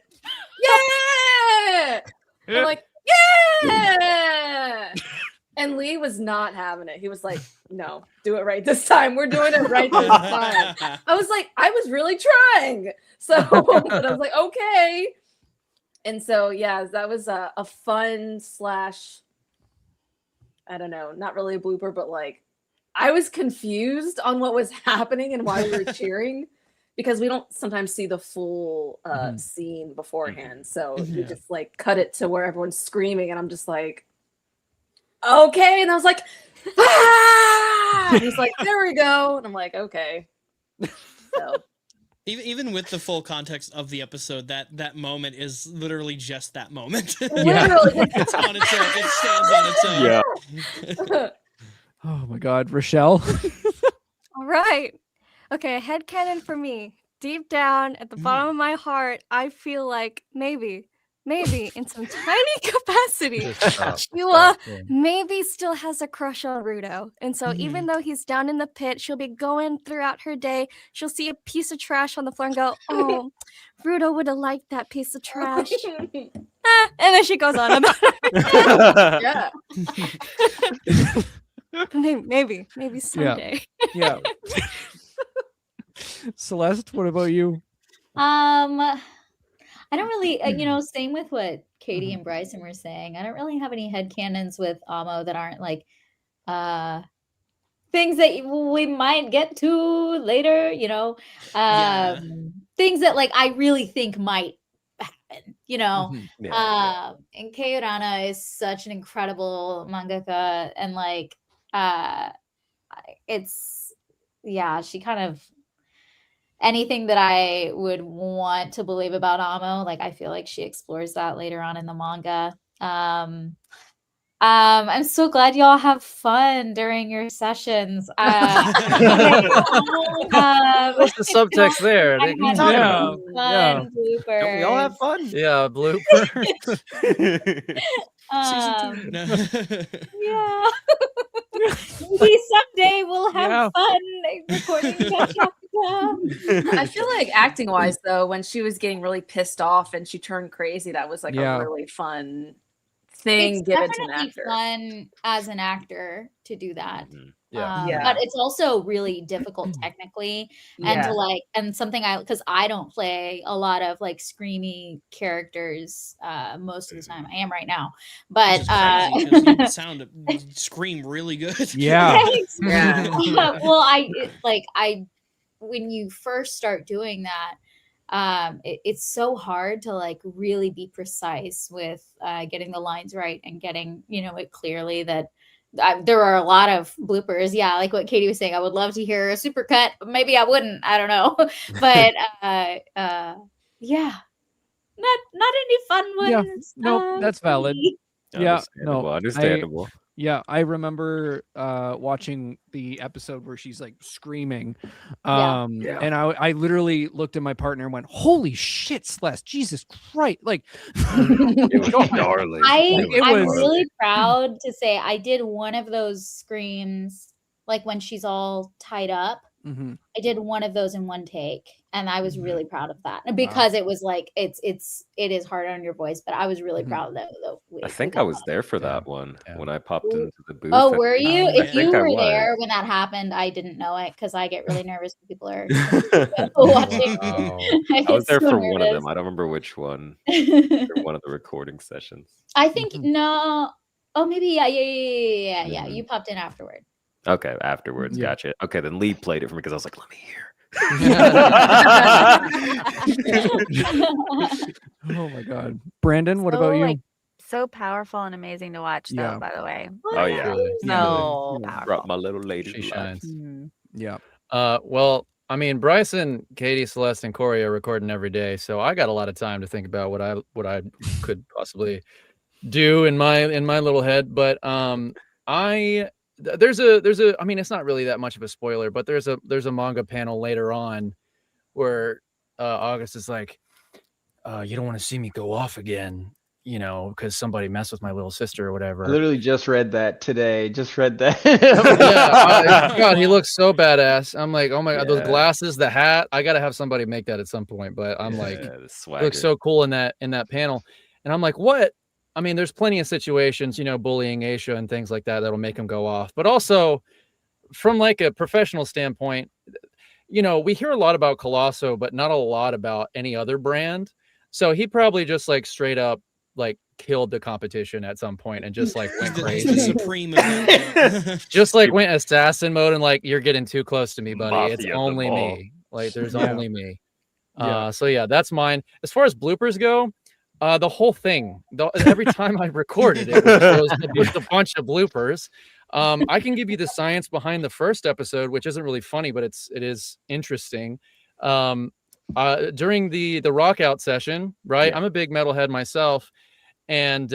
yeah! And I'm like, yeah! And Lee was not having it. He was like, no, do it right this time. We're doing it right this time. I was like, I was really trying. So but I was like, okay. And so, yeah, that was a fun / I don't know, not really a blooper, but like, I was confused on what was happening and why we were cheering, because we don't sometimes see the full scene beforehand. So you just like cut it to where everyone's screaming, and I'm just like, okay. And I was like, ah! And he's like, there we go. And I'm like, okay. So even with the full context of the episode, that moment is literally just that moment. Literally. It's on its own. It stands on its own. Yeah. Oh my God, Rochelle. All right. Okay, a headcanon for me. Deep down at the bottom of my heart, I feel like maybe in some tiny capacity, Sheila maybe still has a crush on Rudo. And so even though he's down in the pit, she'll be going throughout her day. She'll see a piece of trash on the floor and go, oh, Rudo would have liked that piece of trash. And then she goes on about it. yeah. Maybe someday. Yeah. Celeste, what about you? I don't really, same with what Katie and Bryson were saying. I don't really have any headcanons with Amo that aren't like things that we might get to later, you know, Yeah. things that like I really think might happen, you know. Yeah. And Kei Urana is such an incredible mangaka, and like it's she kind of anything that I would want to believe about Amo, like I feel like she explores that later on in the manga. I'm so glad y'all have fun during your sessions. What's the subtext there? I had Yeah, fun bloopers. Don't we all have fun? Yeah, bloopers. Yeah. Maybe someday we'll have fun recording Gachiakuta. I feel like acting wise though, when she was getting really pissed off and she turned crazy, that was like a really fun thing It's given to an definitely actor. fun as an actor to do that. Yeah. But it's also really difficult technically, and to like, and something because I don't play a lot of like screamy characters most of the time. I am right now, but you scream really good. Yeah. Yeah. Well, when you first start doing that, it's so hard to like really be precise with getting the lines right and getting, you know, it clearly that there are a lot of bloopers. Yeah, like what Katie was saying, I would love to hear a supercut, but maybe I wouldn't. I don't know. But yeah, not any fun ones. Yeah, no, that's valid. Yeah, no, understandable. I remember watching the episode where she's like screaming, and I literally looked at my partner and went, "Holy shit, Celeste! Jesus Christ!" Like, it was gnarly. I'm really proud to say I did one of those screams, like when she's all tied up. I did one of those in one take, and I was really proud of that because it was like it is hard on your voice, but I was really proud of that. I think I was there for that one when I popped into the booth. Oh, were you? If you were there when that happened, I didn't know it because I get really nervous when people are watching. I was there for one of them. I don't remember which one. For one of the recording sessions. I think no. Oh, maybe yeah. You popped in afterward. Okay, afterwards, gotcha. Okay, then Lee played it for me because I was like, let me hear. Oh my god, Brandon, what about you? Like, so powerful and amazing to watch, though. By the way. Oh yeah. So powerful. Brought my little lady. She shines. Yeah. Well, I mean, Bryson, Katie, Celeste, and Corey are recording every day, so I got a lot of time to think about what I could possibly do in my little head. But there's a I mean, it's not really that much of a spoiler, but there's a manga panel later on where August is like, you don't want to see me go off again, you know, because somebody messed with my little sister or whatever. I literally just read that today. God, he looks so badass. I'm like, oh my god, those glasses, the hat. I gotta have somebody make that at some point. But I'm like, it looks so cool in that panel. And I'm like, what? I mean, there's plenty of situations, you know, bullying Aisha and things like that that'll make him go off. But also, from like a professional standpoint, you know, we hear a lot about Colosso, but not a lot about any other brand. So he probably just like straight up like killed the competition at some point and just like went crazy. Supreme just like went assassin mode and like, you're getting too close to me, buddy. Mafia it's only me. Like, there's only me. So yeah, that's mine. As far as bloopers go, the whole thing, every time I recorded it, was a bunch of bloopers. I can give you the science behind the first episode, which isn't really funny, but it is interesting. During the rock out session, right? I'm a big metalhead myself, and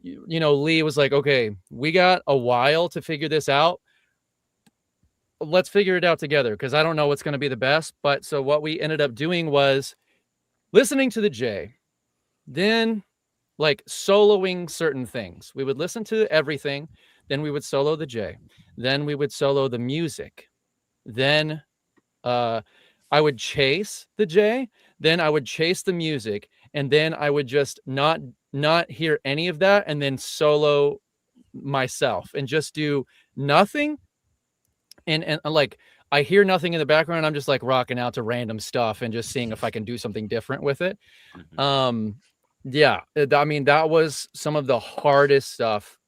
you know, Lee was like, "Okay, we got a while to figure this out. Let's figure it out together," because I don't know what's going to be the best. But so what we ended up doing was listening to the J. Then like soloing certain things. We would listen to everything, then we would solo the J, then we would solo the music, then I would chase the J, then I would chase the music, and then I would just not hear any of that and then solo myself and just do nothing. And like I hear nothing in the background, I'm just like rocking out to random stuff and just seeing if I can do something different with it. Yeah, I mean, that was some of the hardest stuff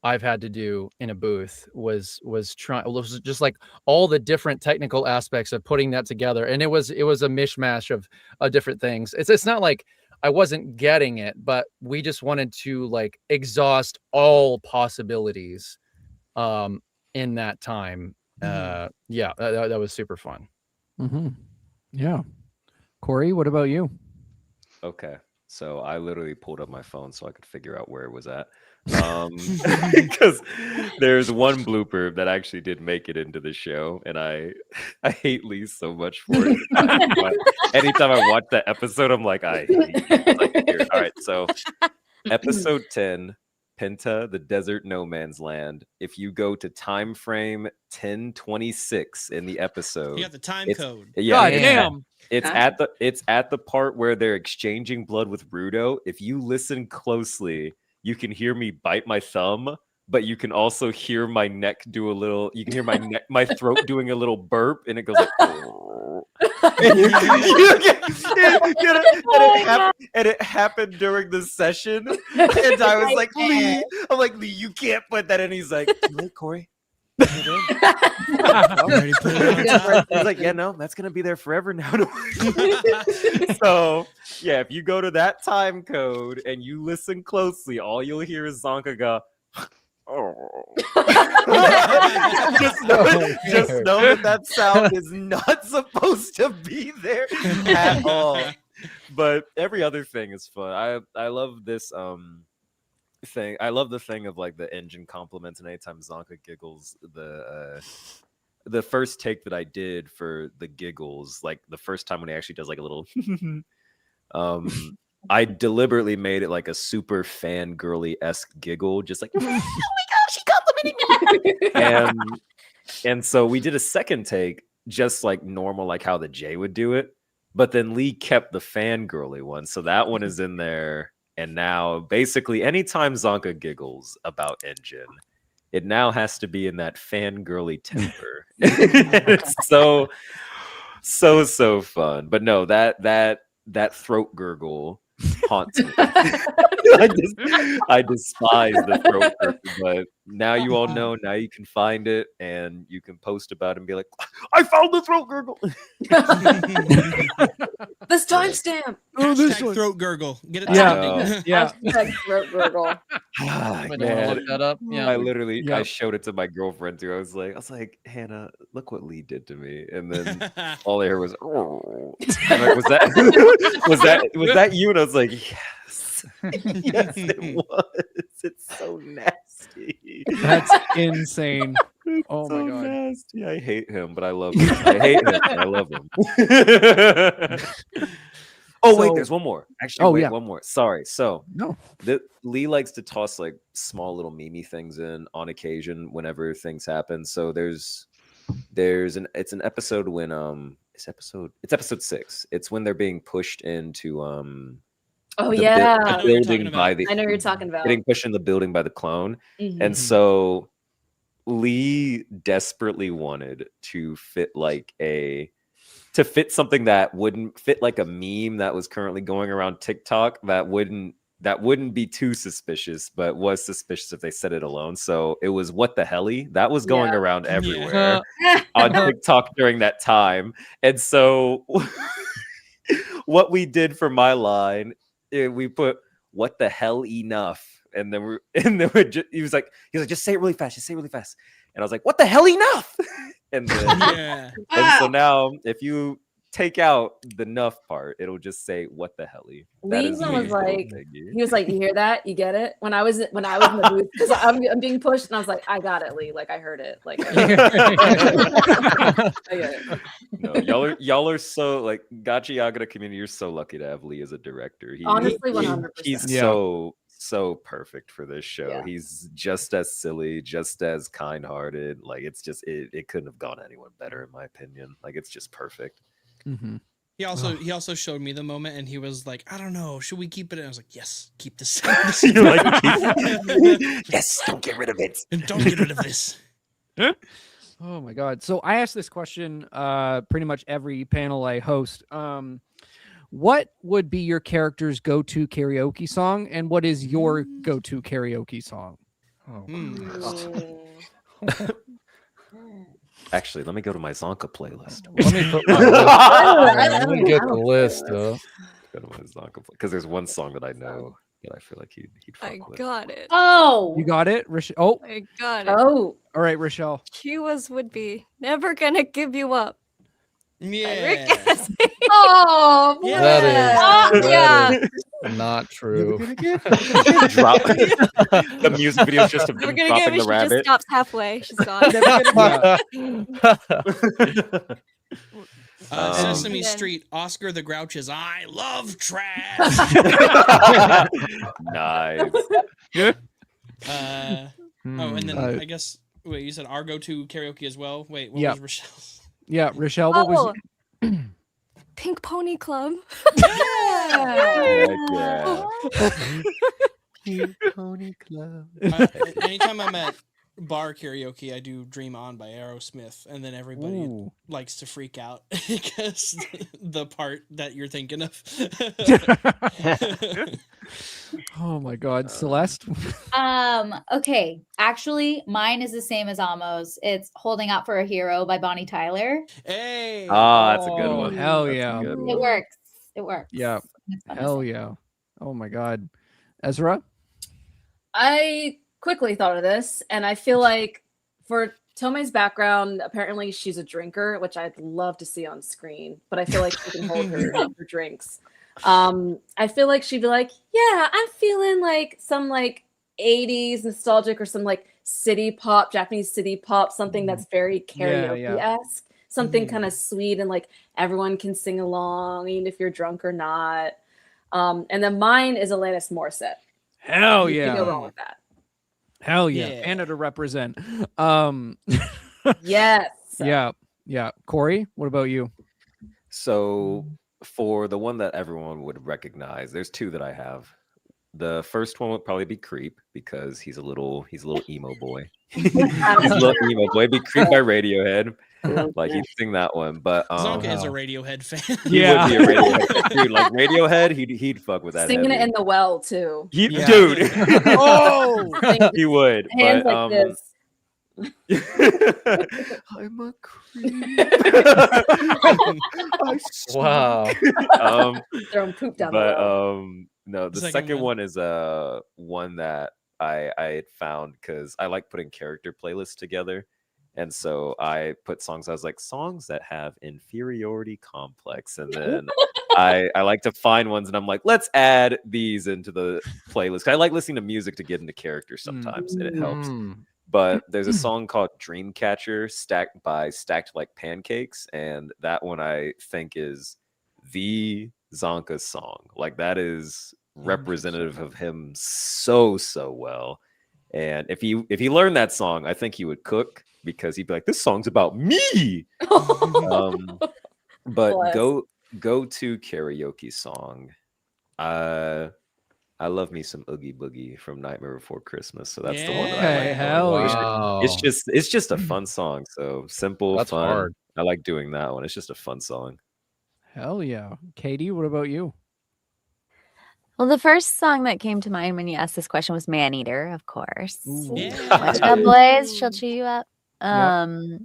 I've had to do in a booth was just like all the different technical aspects of putting that together, and it was a mishmash of different things. It's not like I wasn't getting it, but we just wanted to like exhaust all possibilities in that time. Yeah, that was super fun. Yeah. Corey, what about you? Okay. So I literally pulled up my phone so I could figure out where it was at. Because there's one blooper that actually did make it into the show, and I hate Lee so much for it. Anytime I watch that episode, I'm like, I hate you. Like, here. All right, so episode 10, Penta, the Desert No Man's Land. If you go to time frame 1026 in the episode, You got the time code. Yeah, God damn. it's at the part where they're exchanging blood with Rudo. If you listen closely, you can hear me bite my thumb, but you can also hear my neck do a little. You can hear my throat doing a little burp, and it goes like. And it happened during the session, and I was like, Lee, you can't put that in. He's like, Corey. He's like, yeah, no, that's gonna be there forever now. So yeah, if you go to that time code and you listen closely, all you'll hear is Zonka go. just know that sound is not supposed to be there at all. But every other thing is fun. I love this thing. I love the thing of like the engine compliments, and anytime Zonka giggles, the first take that I did for the giggles, like the first time when he actually does like a little I deliberately made it like a super fangirly-esque giggle, just like, oh my gosh, he complimented me. and so we did a second take, just like normal, like how the Jay would do it. But then Lee kept the fangirly one. So that one is in there. And now basically anytime Zonka giggles about engine, it now has to be in that fangirly temper. It's so fun. But no, that throat gurgle haunts me. I despise the throat gurgle, but now you all know. Now you can find it and you can post about it and be like, I found the throat gurgle. This timestamp. Hashtag throat gurgle. Get it? Yeah. Hashtag throat gurgle. Look that up. Yeah. I showed it to my girlfriend too. I was like, Hannah, look what Lee did to me. And then all I heard was, oh. Like, was that you? And I was like, yes. Yes, it was. It's so nasty. That's insane. Oh so my god. Nasty. I hate him, but I love him. I hate him, but I love him. Wait, there's one more. Actually, one more. Sorry. So no, Lee likes to toss like small little meme things in on occasion whenever things happen. So it's an episode when it's episode 6. It's when they're being pushed into the building by the. I know you're talking about getting pushed in the building by the clone, and so Lee desperately wanted to fit something that wouldn't fit like a meme that was currently going around TikTok that wouldn't be too suspicious, but was suspicious if they said it alone. So it was what the helly that was going around everywhere on TikTok during that time. And so what we did for my line, we put what the hell enough. And then he was like, just say it really fast. Just say it really fast. And I was like, what the hell enough? And then, and so now if you take out the enough part, it'll just say what the helly. Lee's one was like, he was like, you hear that? You get it? When I was in the booth, because I'm being pushed, and I was like, I got it, Lee. Like I heard it. Like I get it. No, y'all are so like Gachiakuta community. You're so lucky to have Lee as a director. Honestly, 100%. He's so perfect for this show. Yeah. He's just as silly, just as kind-hearted. Like it's just it couldn't have gone anyone better in my opinion. Like it's just perfect. Mm-hmm. He also showed me the moment, and he was like, I don't know, should we keep it? And I was like, yes, keep this. You're like, yes, don't get rid of it. And don't get rid of this. Oh my god. So I asked this question pretty much every panel I host. What would be your character's go-to karaoke song, and what is your go-to karaoke song? Oh. Actually, let me go to my Zonka playlist. Let me put my let me get the list up. Go to my Zonka because there's one song that I know that I feel like he'd I fuck with. got it. Oh, You got it, Rochelle. Oh, I got it. Oh, all right, Rochelle. Cuba's would be never gonna give you up. By Rick Yeah. Astley. oh, Yeah. That is, yeah. that is not true. Drop the music video is just of Never them gonna give dropping it. the She just rabbit. stops halfway. She's gone. Sesame And then- Street, Oscar the Grouch's I love trash. Nice. And then Uh, I guess wait, you said our go-to karaoke as well. Wait, what Yeah. was Rochelle's? Yeah, Rochelle, what was Pink Pony Club. Heck yeah. Anytime I'm at bar karaoke, I do "Dream On" by Aerosmith, and then everybody Ooh. likes to freak out because the part that you're thinking of. Oh my God, Celeste? Okay. Actually, mine is the same as Amo's. It's "Holding Out for a Hero" by Bonnie Tyler. Hey. Ah, that's a good Oh, one. hell That's a yeah. good It one. works. It works. Yeah. It's fun to Hell sing. yeah. Oh my God. Ezra? I quickly thought of this, and I feel like for Tomei's background, apparently she's a drinker, which I'd love to see on screen, but I feel like she can hold her drinks. I feel like she'd be like, yeah, I'm feeling like some like 80s nostalgic or some like city pop, Japanese city pop, something that's very karaoke-esque, something kind of sweet and like everyone can sing along, even if you're drunk or not. And then mine is Alanis Morissette. Hell You can't go yeah. wrong with that. Hell yeah. Yeah. Canada represent. Yes. Yeah. Yeah. Corey, what about you? So for the one that everyone would recognize, there's two that I have. The first one would probably be Creep because he's a little emo boy. He's a little emo boy. Be Creep by Radiohead. Like he'd sing that one. But Zonka is a Radiohead fan. he would be a Radiohead fan. Dude, like Radiohead, he'd fuck with that. Singing heavy. it in the well too. Yeah. Dude. Oh, he would. Hands But, like this. I'm a creep. Wow. Throwing poop down the But well. no, the Second second one. one is one that I had found because I like putting character playlists together. And so I put songs, I was like, songs that have inferiority complex. And then I like to find ones and I'm like, let's add these into the playlist. 'Cause I like listening to music to get into characters sometimes and it helps. But there's a song called Dreamcatcher Stacked Like Pancakes. And that one I think is the Zonka song. Like that is representative of him so well. And if he learned that song, I think he would cook because he'd be like, this song's about me. But Bless. go to karaoke song. I love me some Oogie Boogie from Nightmare Before Christmas. So that's the one that I Okay, like. hell going. Wow. It's just a fun song. So simple, That's fun. hard. I like doing that one. It's just a fun song. hell yeah. Katie, what about you? Well, the first song that came to mind when you asked this question was Man Eater, of course. Yeah. Watch out, boys. She'll chew you up. Yep.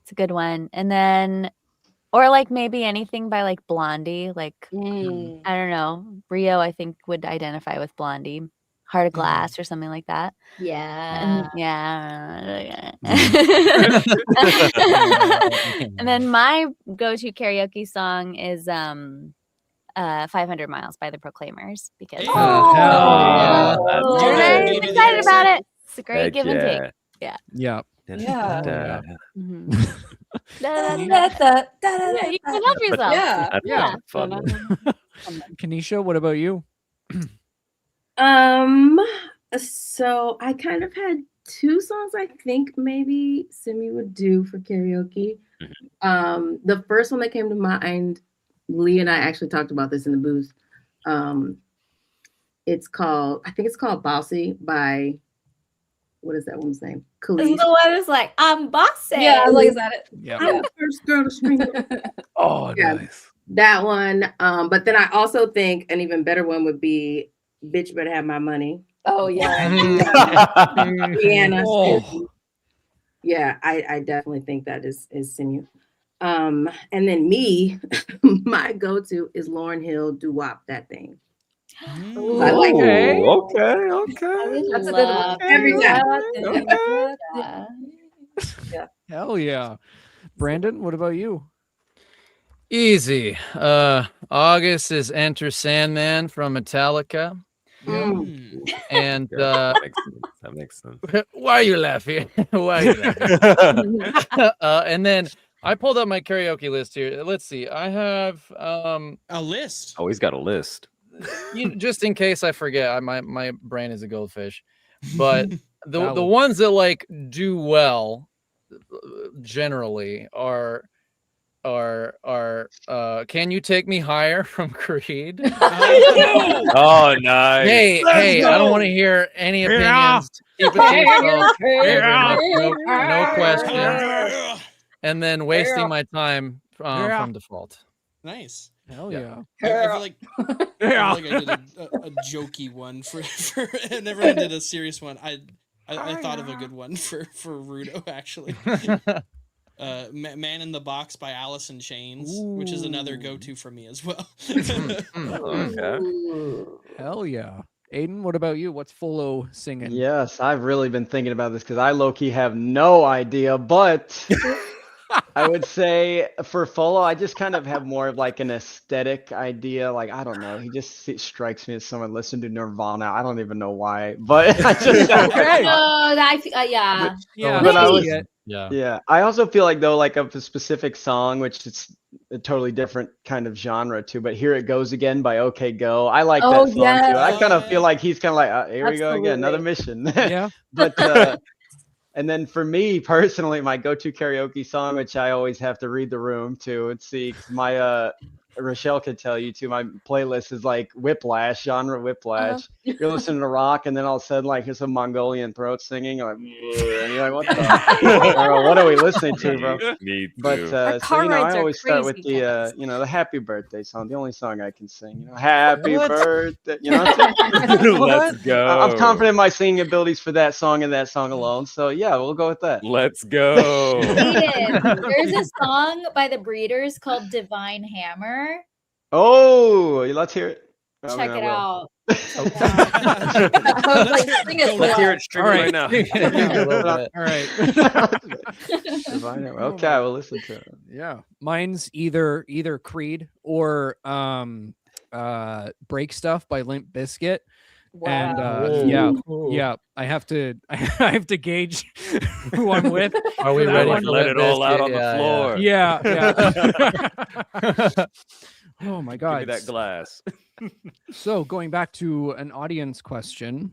It's a good one. And then, or like maybe anything by like Blondie. Like, I don't know. Rio, I think, would identify with Blondie. Heart of Glass or something like that. Yeah. And, yeah. And then my go-to karaoke song is 500 Miles by the Proclaimers because hell yeah. I'm excited about it. It's a great Heck give and take. Yeah. Yeah. Mhm. Da, Yeah, da, da, da, you da, can help da. yourself. Yeah. That's Yeah. fun. Kanisha, what about you? So I kind of had two songs I think maybe Simi would do for karaoke. The first one that came to mind, Lee and I actually talked about this in the booth. I think it's called Bossy by, what is that woman's name? This Khalees. is the one that's like, I'm bossy. Yeah, I was like, is that it? Yeah. I'm the first girl to scream. Oh, Yeah. nice. That one. But then I also think an even better one would be Bitch Better Have My Money. Oh yeah. Rihanna. Oh. Yeah, I definitely think that is Simu. And then me, my go-to is Lauryn Hill, Doo Wop that thing. Ooh, I like Okay. Okay, I okay. would that's a good one. love every time. that. Hell yeah. Brandon, what about you? Easy. August is Enter Sandman from Metallica. Mm. And Yeah, that makes sense. why are you laughing? Why are you laughing? And then I pulled up my karaoke list here. Let's see. I have A list. Oh, he's got a list. just in case I forget. My brain is a goldfish. But the Valid. ones that like do well generally are Can You Take Me Higher from Creed. Oh, nice. Hey, I don't want to hear any opinions. Keep it to yourself. No questions. And then wasting my time from default. Nice. Hell Yeah. yeah. I feel like I did a jokey one for I never did a serious one. I thought of a good one for Rudo actually. Man in the Box by Alice in Chains, which is another go-to for me as well. Okay. Hell yeah. Aiden, what about you? What's Folo singing? Yes, I've really been thinking about this because I low-key have no idea, but I would say for Folo, I just kind of have more of like an aesthetic idea. Like, I don't know. He just strikes me as someone listening to Nirvana. I don't even know why, but I just Okay. Yeah. Yeah. But I see was- it. Yeah, I also feel like though, like of a specific song, which is a totally different kind of genre too. But Here It Goes Again by OK Go. I like Oh, that song too. I yes. kind of feel like he's kind of like, here we go again, another Absolutely. mission. Yeah. But and then for me personally, my go-to karaoke song, which I always have to read the room to and see, 'cause my Rochelle could tell you too, my playlist is like Whiplash, genre Whiplash. You're listening to rock, and then all of a sudden, like, here's some Mongolian throat singing, like, and you're like, what the? Bro, what are we listening to, bro? Me too. But Our so car I rides are always start with crazy, guys. the the happy birthday song, the only song I can sing. Happy What? birthday. Let's go. I'm confident in my singing abilities for that song and that song alone. So yeah, we'll go with that. Let's go. Aiden, there's a song by the Breeders called Divine Hammer. Oh, let's hear it. I Check mean, I it will. out. I was like, sing it Let's for hear us. it streaming right now. All right. Divine Hammer. Okay, I will listen to it. Yeah. Mine's either Creed or Break Stuff by Limp Bizkit. And yeah, I have to gauge who I'm with. Are we for that ready one. to Let it all out on the floor. Yeah. Oh my God. Give me that glass. So going back to an audience question,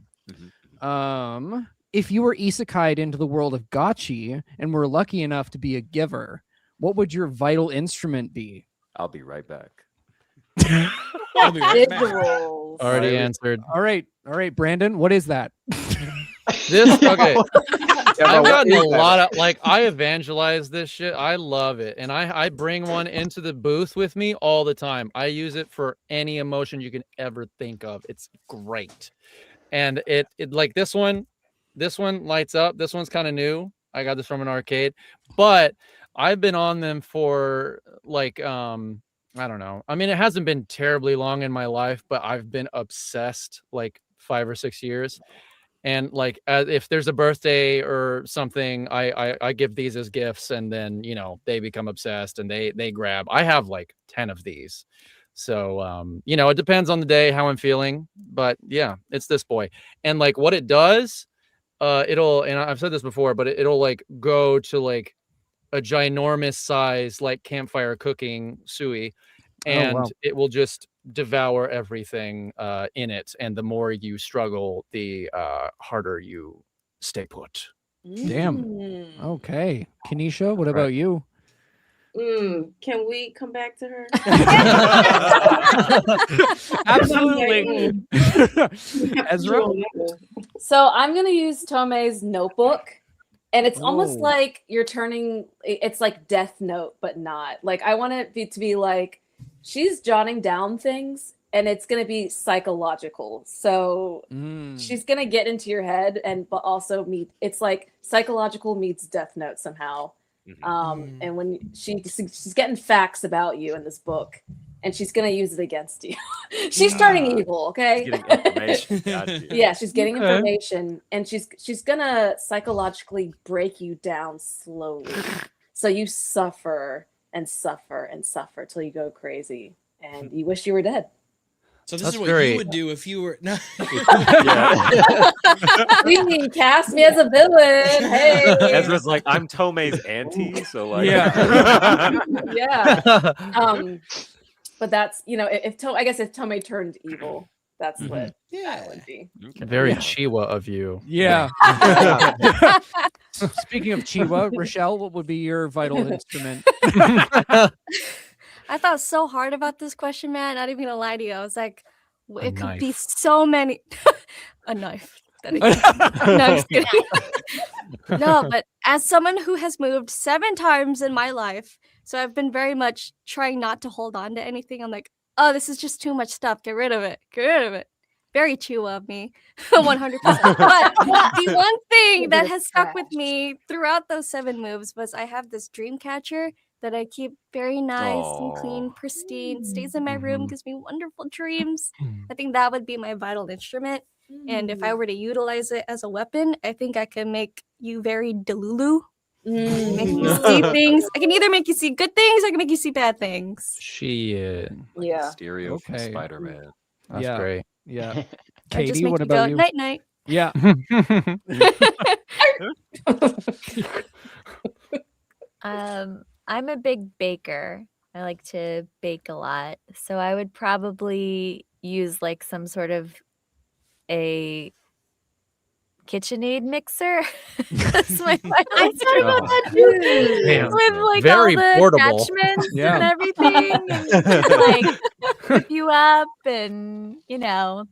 if you were isekai'd into the world of Gachi and were lucky enough to be a giver, what would your vital instrument be? I'll be right back. I'll be right back. Visuals. Already answered. All right, Brandon, what is that? This okay. I've gotten a is that? lot of like I evangelize this shit. I love it. And I bring one into the booth with me all the time. I use it for any emotion you can ever think of. It's great. And it like this one lights up. This one's kind of new. I got this from an arcade, but I've been on them for like I don't know. I mean, it hasn't been terribly long in my life, but I've been obsessed like 5 or 6 years. And like if there's a birthday or something, I give these as gifts, and then they become obsessed and they grab. I have like 10 of these, so it depends on the day how I'm feeling. But yeah, it's this boy, and like what it does, it'll, and I've said this before, but it'll like go to like a ginormous size like campfire cooking sui, and it will just devour everything in it, and the more you struggle, the harder you stay put. Damn. Okay, Kenesha, what about you? Can we come back to her? Absolutely. Ezra? So I'm gonna use Tomei's notebook, and it's almost like you're turning. It's like Death Note, but not. Like I want it to be like she's jotting down things, and it's going to be psychological. So she's going to get into your head, but also it's like psychological meets Death Note somehow. And when she's getting facts about you in this book, and she's going to use it against you. She's turning evil, okay? She's getting information. Gotcha. Yeah, she's getting information, and she's going to psychologically break you down slowly. So you suffer and suffer and suffer till you go crazy, and you wish you were dead. So this is what you would do if you were. No. Cast me as a villain. Hey. Ezra's like, I'm Tomei's auntie, so like, yeah. But that's I guess if Tomei turned evil, that's what that would be. Very Chiwa of you. Yeah. Speaking of Chiwa, Rochelle, what would be your vital instrument? I thought so hard about this question, man. Not even gonna lie to you. I was like, it could be knife. so many. A knife. No, I'm just kidding. No, but as someone who has moved 7 times in my life, so I've been very much trying not to hold on to anything. I'm like, oh, this is just too much stuff. Get rid of it. Get rid of it. Very Chiwa of me, 100%. But the one thing that has stuck with me throughout those 7 moves was I have this dream catcher that I keep very nice and clean, pristine, stays in my room, gives me wonderful dreams. I think that would be my vital instrument. And if I were to utilize it as a weapon, I think I can make you very delulu. Make you see things. I can either make you see good things or I can make you see bad things. Shit. Yeah. Stereo from Spider-Man. That's great. Yeah. Or Katie, just make what you about go you? night night. Yeah. I'm a big baker. I like to bake a lot. So I would probably use like some sort of a KitchenAid mixer. That's I thought about that too. Man, with like very all the portable. attachments Yeah. and everything, and like hook you up and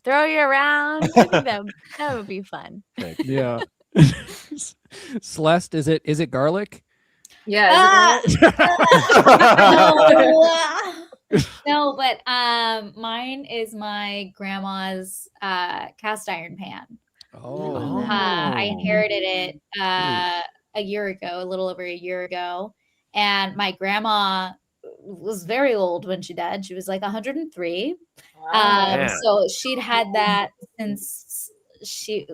throw you around. I think that would be fun. Yeah. Celeste, is it garlic? Yeah. No, but mine is my grandma's cast iron pan. Oh. I inherited it a year ago, a little over a year ago, and my grandma was very old when she died. She was like 103. So she'd had that since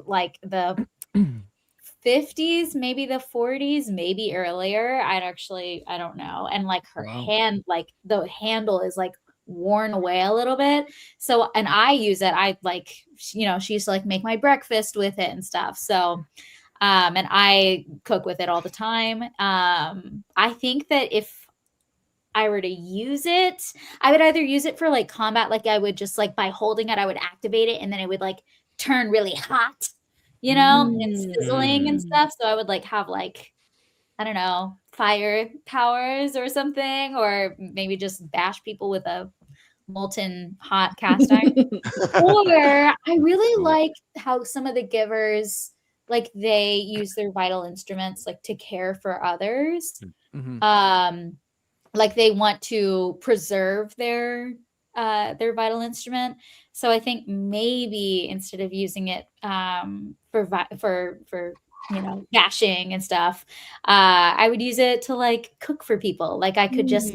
like the 50s, maybe the 40s, maybe earlier. I don't know. And like her hand, like the handle is like worn away a little bit. So, and I use it. I like, she used to like make my breakfast with it and stuff. So, and I cook with it all the time. I think that if I were to use it, I would either use it for like combat, like I would just like by holding it, I would activate it and then it would like turn really hot, and sizzling and stuff. So I would like have like, I don't know, fire powers or something, or maybe just bash people with a molten hot cast iron. Or I really like how some of the givers, like they use their vital instruments like to care for others. Like they want to preserve their vital instrument. So I think maybe instead of using it for bashing and stuff, I would use it to like cook for people. Like I could just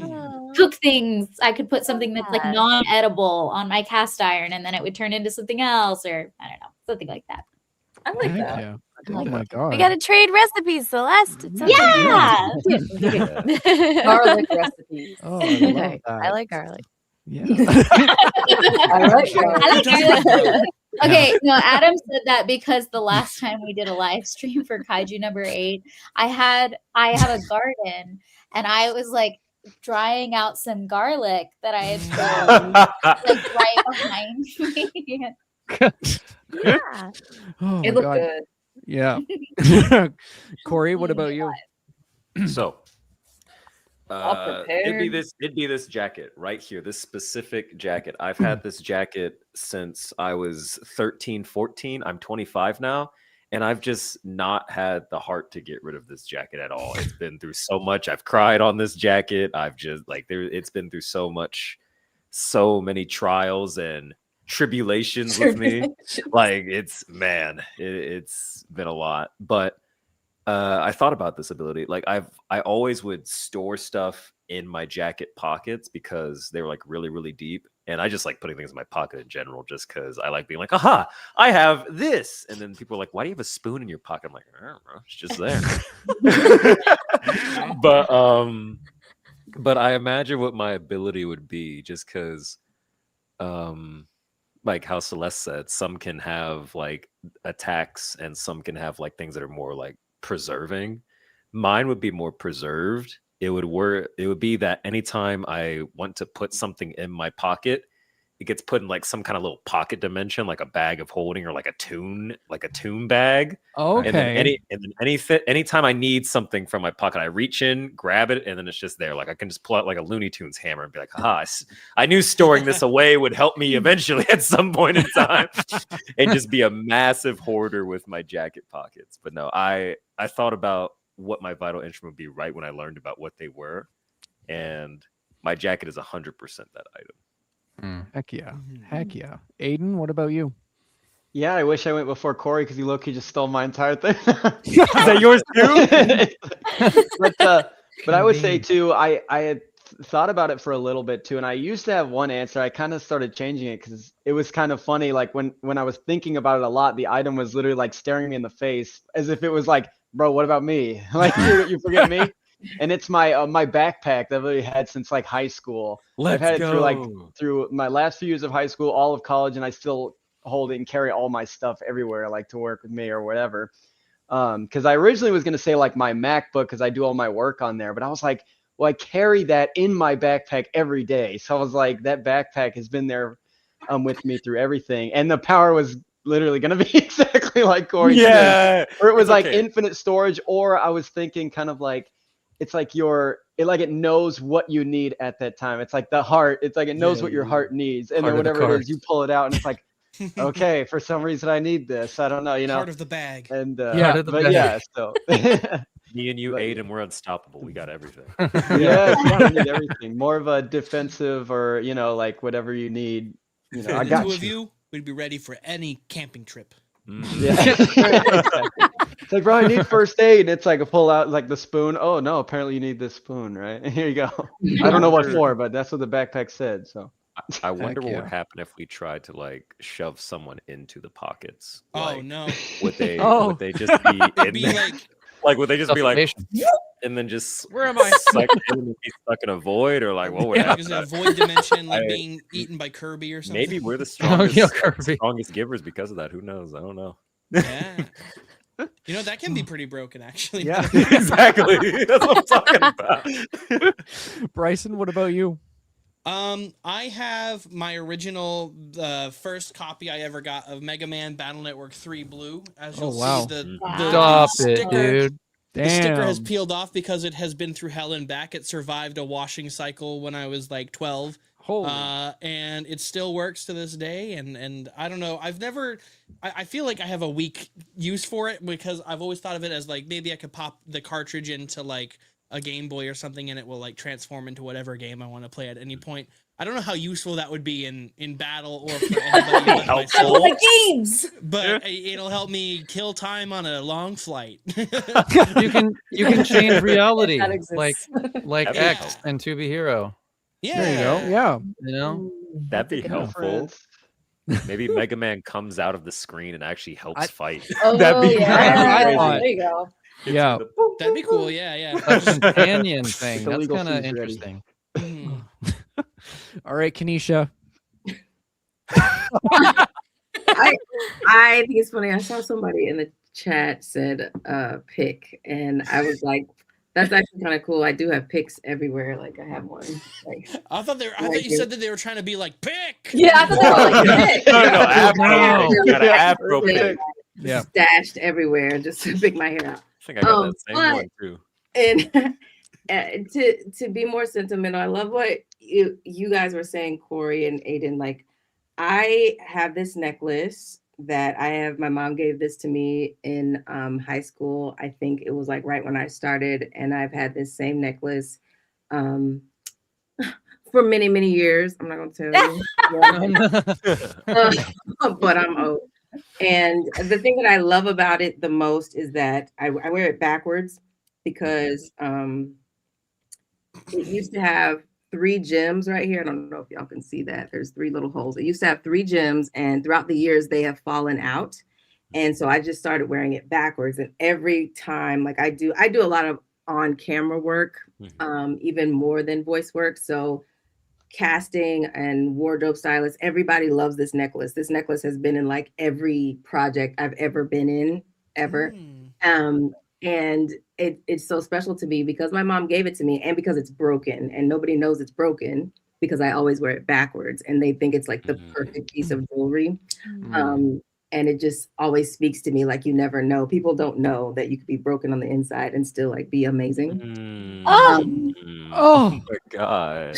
cook things. I could put something that's like non-edible on my cast iron and then it would turn into something else, or I don't know, something like that. I like that. Yeah. Oh my god. We got to trade recipes, Celeste. It sounds Garlic recipes. Oh, I love like that. I like garlic. Yeah. I like garlic. Okay, no, Adam said that because the last time we did a live stream for Kaiju number 8, I have a garden and I was like drying out some garlic that I had grown like right behind me. Yeah. Oh It my looked god. good. Yeah. Corey, what about you? So All it'd be prepared. this jacket right here, this specific jacket. I've had this jacket since I was 13, 14. I'm 25 now, and I've just not had the heart to get rid of this jacket at all. It's been through so much. I've cried on this jacket. I've just like it's been through so much so many trials and tribulations with me. Like it's been a lot. But I thought about this ability. Like I always would store stuff in my jacket pockets because they were like really, really deep. And I just like putting things in my pocket in general just because I like being like, aha, I have this. And then people are like, why do you have a spoon in your pocket? I'm like, I don't know, it's just there. But I imagine what my ability would be just because like how Celeste said, some can have like attacks and some can have like things that are more like preserving. Mine would be more preserved. It would be that anytime I want to put something in my pocket, it gets put in like some kind of little pocket dimension, like a bag of holding or like a tune bag. Okay. And then anytime I need something from my pocket, I reach in, grab it, and then it's just there. Like I can just pull out like a Looney Tunes hammer and be like, "Ha! I knew storing this away would help me eventually at some point in time," and just be a massive hoarder with my jacket pockets. But no, I thought about what my vital instrument would be right when I learned about what they were, and my jacket is 100% that item. Heck yeah. Heck yeah. Aiden, what about you? Yeah, I wish I went before Corey because he just stole my entire thing. Is that yours too? But I would say too, I had thought about it for a little bit too, and I used to have one answer. I kind of started changing it because it was kind of funny. Like when I was thinking about it a lot, the item was literally like staring me in the face as if it was like, bro, what about me? Like you forget me? And it's my my backpack that I've really had since like high school. I've had it through my last few years of high school, all of college, and I still hold it and carry all my stuff everywhere, like to work with me or whatever. Because I originally was gonna say like my MacBook because I do all my work on there, but I was like, well, I carry that in my backpack every day. So I was like, that backpack has been there with me through everything, and the power was literally gonna be exactly like Corey said, or it was like infinite storage, or I was thinking kind of like it's like it knows what you need at that time. It's like the heart. It's like it knows what your heart needs, and then whatever it is, you pull it out, and it's like, okay, for some reason I need this. I don't know, Part of the bag. And so me and you, Aiden, we're unstoppable. We got everything. We need everything. More of a defensive, or like whatever you need. I got two of you. We'd be ready for any camping trip. Yeah. It's like, bro, I need first aid. It's like a pull out like the spoon. Oh no, apparently you need this spoon, right? Here you go. I don't know what for, but that's what the backpack said. So I wonder what would happen if we tried to like shove someone into the pockets. Oh no. Would they just be in there? Like would they just be like and then just where am I stuck in a void, or like what would happen? Is it a void dimension, like being eaten by Kirby or something? Maybe we're the strongest givers because of that. Who knows? I don't know. Yeah. That can be pretty broken, actually. Yeah, exactly. That's what I'm talking about. Bryson, what about you? I have my original, first copy I ever got of Mega Man Battle Network 3 Blue. As you'll see, the sticker, dude. Damn. The sticker has peeled off because it has been through hell and back. It survived a washing cycle when I was like 12. And it still works to this day. And I don't know. I feel like I have a weak use for it because I've always thought of it as like maybe I could pop the cartridge into like a Game Boy or something and it will like transform into whatever game I want to play at any point. I don't know how useful that would be in battle or for anybody but myself. Like games, but it'll help me kill time on a long flight. you can change reality like X and To Be Hero. Yeah, there you go. Yeah, that'd be helpful. Maybe Mega Man comes out of the screen and actually helps fight. That'd be there you go. Yeah, that'd be cool. Yeah. A companion thing. That's kind of interesting. All right, Kanisha. I think it's funny. I saw somebody in the chat said pick, and I was like, that's actually kind of cool. I do have picks everywhere. Like I have one. Like I thought you said that they were trying to be like pick. Yeah, I thought they were like pick. No, got an Afro pick. Yeah, stashed everywhere just to pick my hair out. I think I got that same one too. And to be more sentimental, I love what you guys were saying, Corey and Aiden. Like, I have this necklace that my mom gave this to me in high school. I think it was like right when I started, and I've had this same necklace for many, many years. I'm not going to tell you. But I'm old. And the thing that I love about it the most is that I wear it backwards because it used to have 3 gems right here. I don't know if y'all can see that. There's 3 little holes. It used to have 3 gems, and throughout the years, they have fallen out. And so I just started wearing it backwards. And every time, like I do a lot of on-camera work, even more than voice work. So casting and wardrobe stylists, everybody loves this necklace. This necklace has been in like every project I've ever been in, ever. And it's so special to me because my mom gave it to me and because it's broken and nobody knows it's broken because I always wear it backwards and they think it's like the perfect piece of jewelry. And it just always speaks to me like you never know. People don't know that you could be broken on the inside and still like be amazing. Oh my God.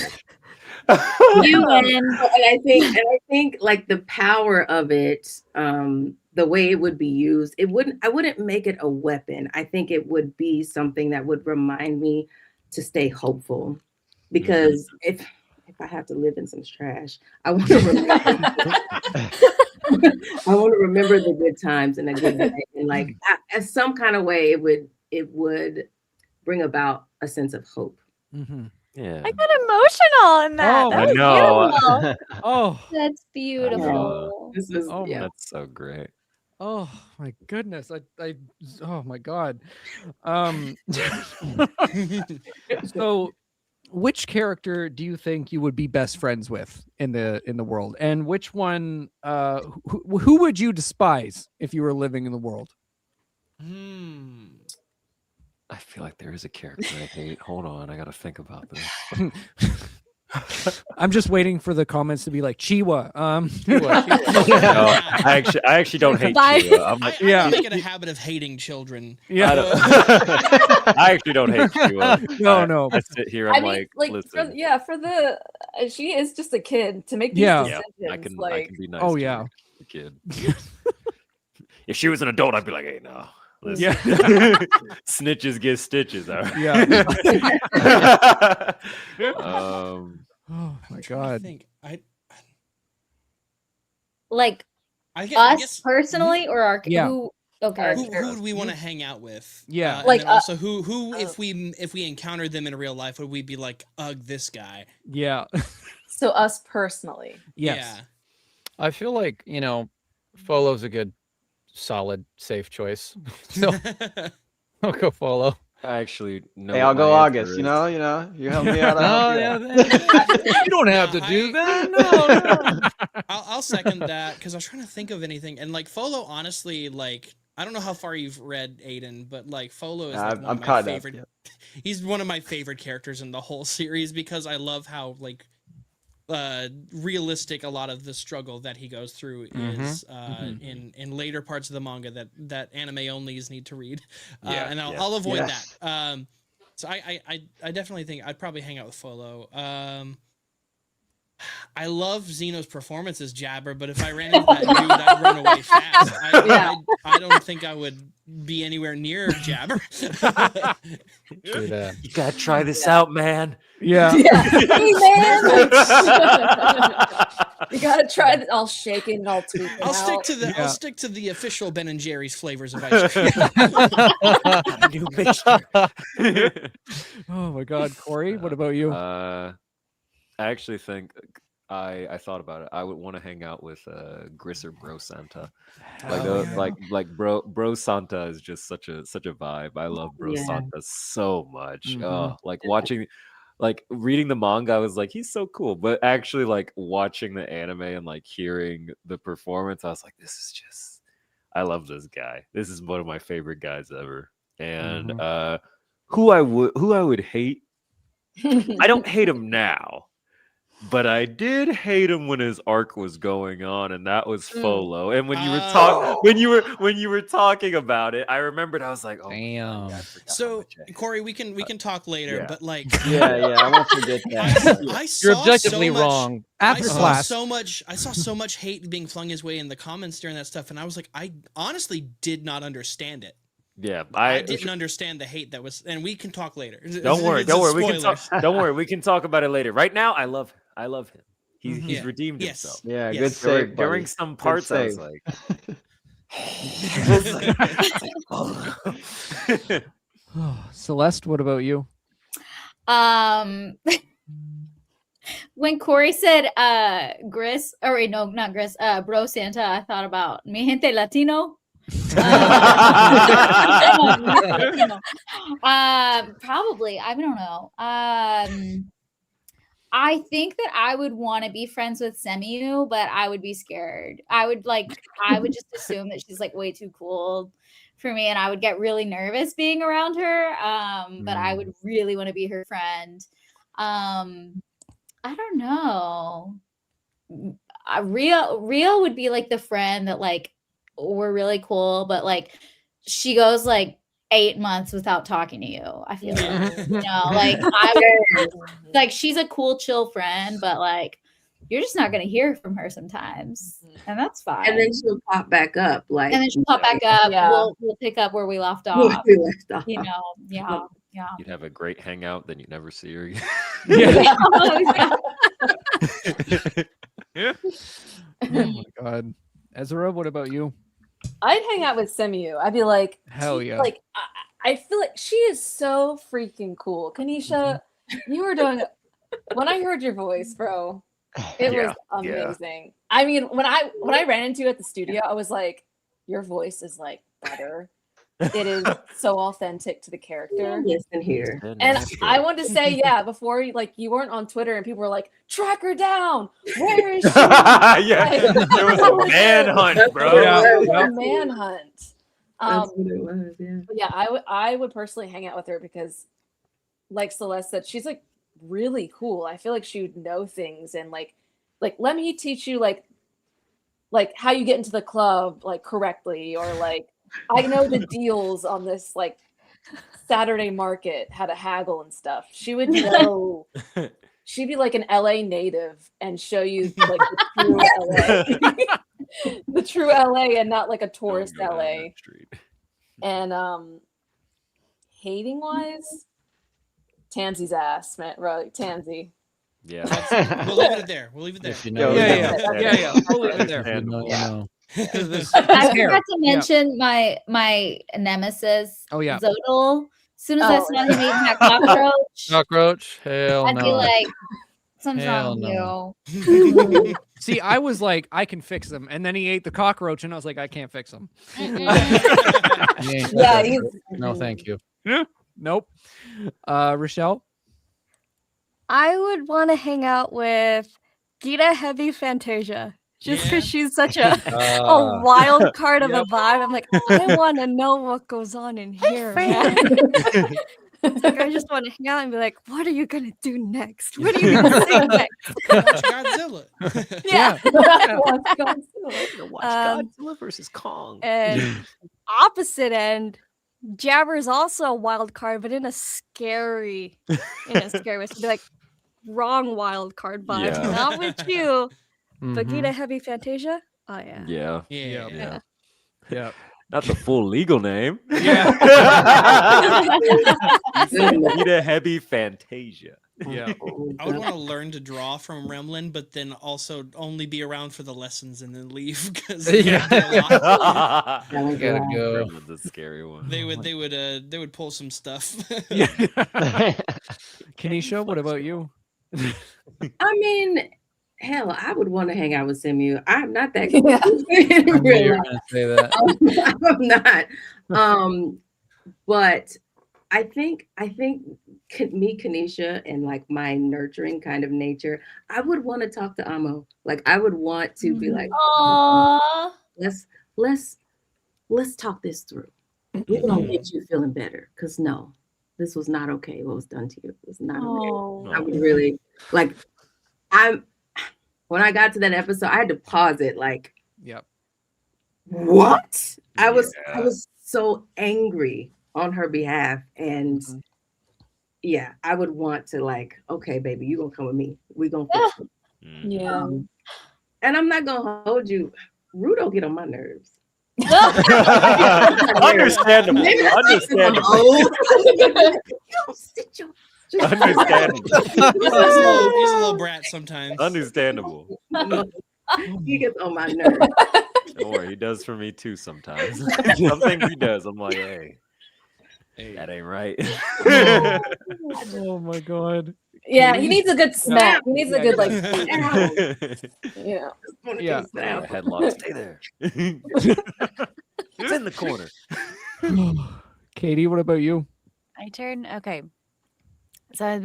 You win. And I think like the power of it, the way it would be used, I wouldn't make it a weapon. I think it would be something that would remind me to stay hopeful. Because if I have to live in some trash, I want to remember the good times and a good day. And like as some kind of way it would bring about a sense of hope. Yeah. I got emotional in that. Oh, That I was know. beautiful. Oh, That's beautiful. This is That's so great. oh my goodness. Oh my God. So which character do you think you would be best friends with in the world? And which one who would you despise if you were living in the world? I feel like there is a character I hate. Hold on, I gotta think about this. I'm just waiting for the comments to be like Chiwa. No, I actually don't hate you. I'm like, I make it a habit of hating children. Yeah. I actually don't hate you. No. I sit here. I'm like listen. She is just a kid to make these decisions. I can be nice. Oh to yeah, her, the kid. If she was an adult, I'd be like, hey, no. Listen. Yeah. Snitches get stitches. All right? Yeah. Oh my God. Like I us guess personally, or our Yeah. Okay. Who would we want to hang out with? Yeah. And Like, then also who if we encountered them in real life, would we be like, ugh, this guy? Yeah. So us personally. Yes. I feel like, Folo's a good, solid, safe choice. So I'll go Folo. I actually know. Hey, I'll go August. You help me out. You don't have to do that. No. I'll second that because I was trying to think of anything. And like Folo, honestly, like I don't know how far you've read Aiden, but like Folo is like, one of my favorite. He's one of my favorite characters in the whole series because I love how like realistic a lot of the struggle that he goes through is in later parts of the manga that anime onlys need to read. And I'll avoid that. So I definitely think I'd probably hang out with Folo. I love Zeno's performance as Jabber, but if I ran into that dude, I'd run away fast. I don't think I would be anywhere near Jabber. You gotta try this out, man. Yeah. Hey, man. You gotta try it. All shaking and all tweaking. I'll stick to the official Ben and Jerry's flavors of ice cream. New mixture. Oh my God, Corey, what about you? I actually think I thought about it. I would want to hang out with Gris or Bro Santa. Like Bro Santa is just such a vibe. I love Bro Santa so much. Like watching, like reading the manga, I was like, he's so cool. But actually, like watching the anime and like hearing the performance, I was like, this is just, I love this guy. This is one of my favorite guys ever. And who I would hate, I don't hate him now. But I did hate him when his arc was going on, and that was Folo. And when you were talking about it, I remembered. I was like, "Oh, damn!" God, So, Corey, we can talk later. But like, I won't forget that. You're objectively wrong. After class, I saw so much hate being flung his way in the comments during that stuff, and I was like, I honestly did not understand it. Yeah, I didn't understand the hate that was, and we can talk later. Don't worry, don't worry. We can talk. Spoilers. Don't worry, we can talk about it later. Right now, I love him. He's Yeah. redeemed Yes. himself. Yeah, Yes. good save, buddy. During some Good parts, I was save. like, Celeste, what about you? When Corey said Gris, or wait, no, not Gris, Bro Santa, I thought about Mi Gente Latino. Probably, I don't know. I think that I would want to be friends with Semiu, but I would be scared. I would just assume that she's like way too cool for me, and I would get really nervous being around her. But I would really want to be her friend. I don't know. Rio would be like the friend that like we're really cool, but like she goes like 8 months without talking to you. I feel like, like she's a cool, chill friend, but like you're just not gonna hear from her sometimes, and that's fine. And then she'll pop back up, like. And then she'll pop back up. Yeah. We'll pick up where we left off. We left off. You know, yeah. you'd have a great hangout, then you never see her again. Oh my god. Ezra, what about you? I'd hang out with Semiu. I'd be like, Hell yeah. Like, I feel like she is so freaking cool. Kanisha, you were doing. When I heard your voice, bro, it was amazing. I mean, when I ran into you at the studio, I was like, your voice is like better. It is so authentic to the character. Listen here. And I wanted to say, before you weren't on Twitter and people were like, track her down. Where is she? Yeah, there was a manhunt, bro. A manhunt. That's what it was, yeah. But yeah, I would personally hang out with her because, like Celeste said, she's like really cool. I feel like she would know things and like let me teach you like how you get into the club like correctly, or like I know the deals on this like Saturday market, how to haggle and stuff. She would know. She'd be like an LA native and show you like the true LA. The true LA and not like a tourist LA. And hating wise, Tansy's ass, man. Right, Tansy. Yeah. We'll leave it there. We'll leave it there. Yeah. We'll leave it there. I forgot to mention my nemesis. Oh yeah. Zodal. As soon as I saw him eating that Cockroach? Hell I'd no. be like, something's Hell wrong with you. See, I was like, I can fix them, and then he ate the cockroach, and I was like, I can't fix them. No, thank you. Nope. Rochelle? I would want to hang out with Gita Heavy Fantasia. Just because she's such a wild card of a vibe. I'm like, I want to know what goes on in here, man. It's like, I just want to hang out and be like, what are you going to do next? What are you going to say next? Watch Godzilla. Yeah. Watch Godzilla versus Kong. And opposite end, Jabber's also a wild card, but in a scary way. So be like, wrong wild card vibe. Yeah. Not with you. But Gita Heavy Fantasia? Oh, yeah. Yeah. Not the full legal name. Yeah. Gita Heavy Fantasia. Yeah. I would want to learn to draw from Remlin, but then also only be around for the lessons and then leave because Gotta go. Remlin's a scary one. They would pull some stuff. Kenesha, what about you? I mean, hell, I would want to hang out with Semiu. I'm not that I knew you real were life. gonna say that. I'm not. But I think me, Kanisha, and like my nurturing kind of nature, I would want to talk to Amo. Like I would want to be like, Aww. let's talk this through. We're gonna get you feeling better. Cause no, this was not okay. What was done to you it was not okay. I would really like. When I got to that episode, I had to pause it. Like, Yep. What? I was so angry on her behalf, and yeah, I would want to like, okay, baby, you gonna come with me? We gonna fix it. Yeah. And I'm not gonna hold you. Rudo get on my nerves. Understandable. Understandable. Understandable. He's a little brat sometimes. Understandable. He gets on my nerves. Don't worry, he does for me too sometimes. Some things he does, I'm like, hey, that ain't right. Oh my god. Yeah, he needs a good smack. He needs a good like, Yeah. Yeah. Headlock, stay there. It's in the corner. Katie, what about you? My turn. Okay. So I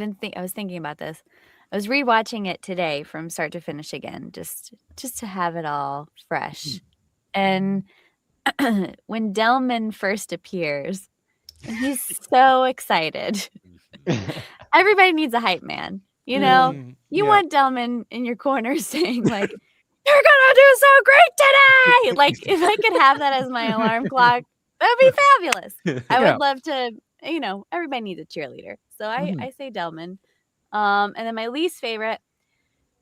was thinking about this. I was rewatching it today from start to finish again, just to have it all fresh. And when Delman first appears, he's so excited. Everybody needs a hype man. You know, you want Delman in your corner saying like, "You're gonna do so great today!" Like, if I could have that as my alarm clock, that'd be fabulous. I would love to. You know, everybody needs a cheerleader, so I say Delman. And then my least favorite,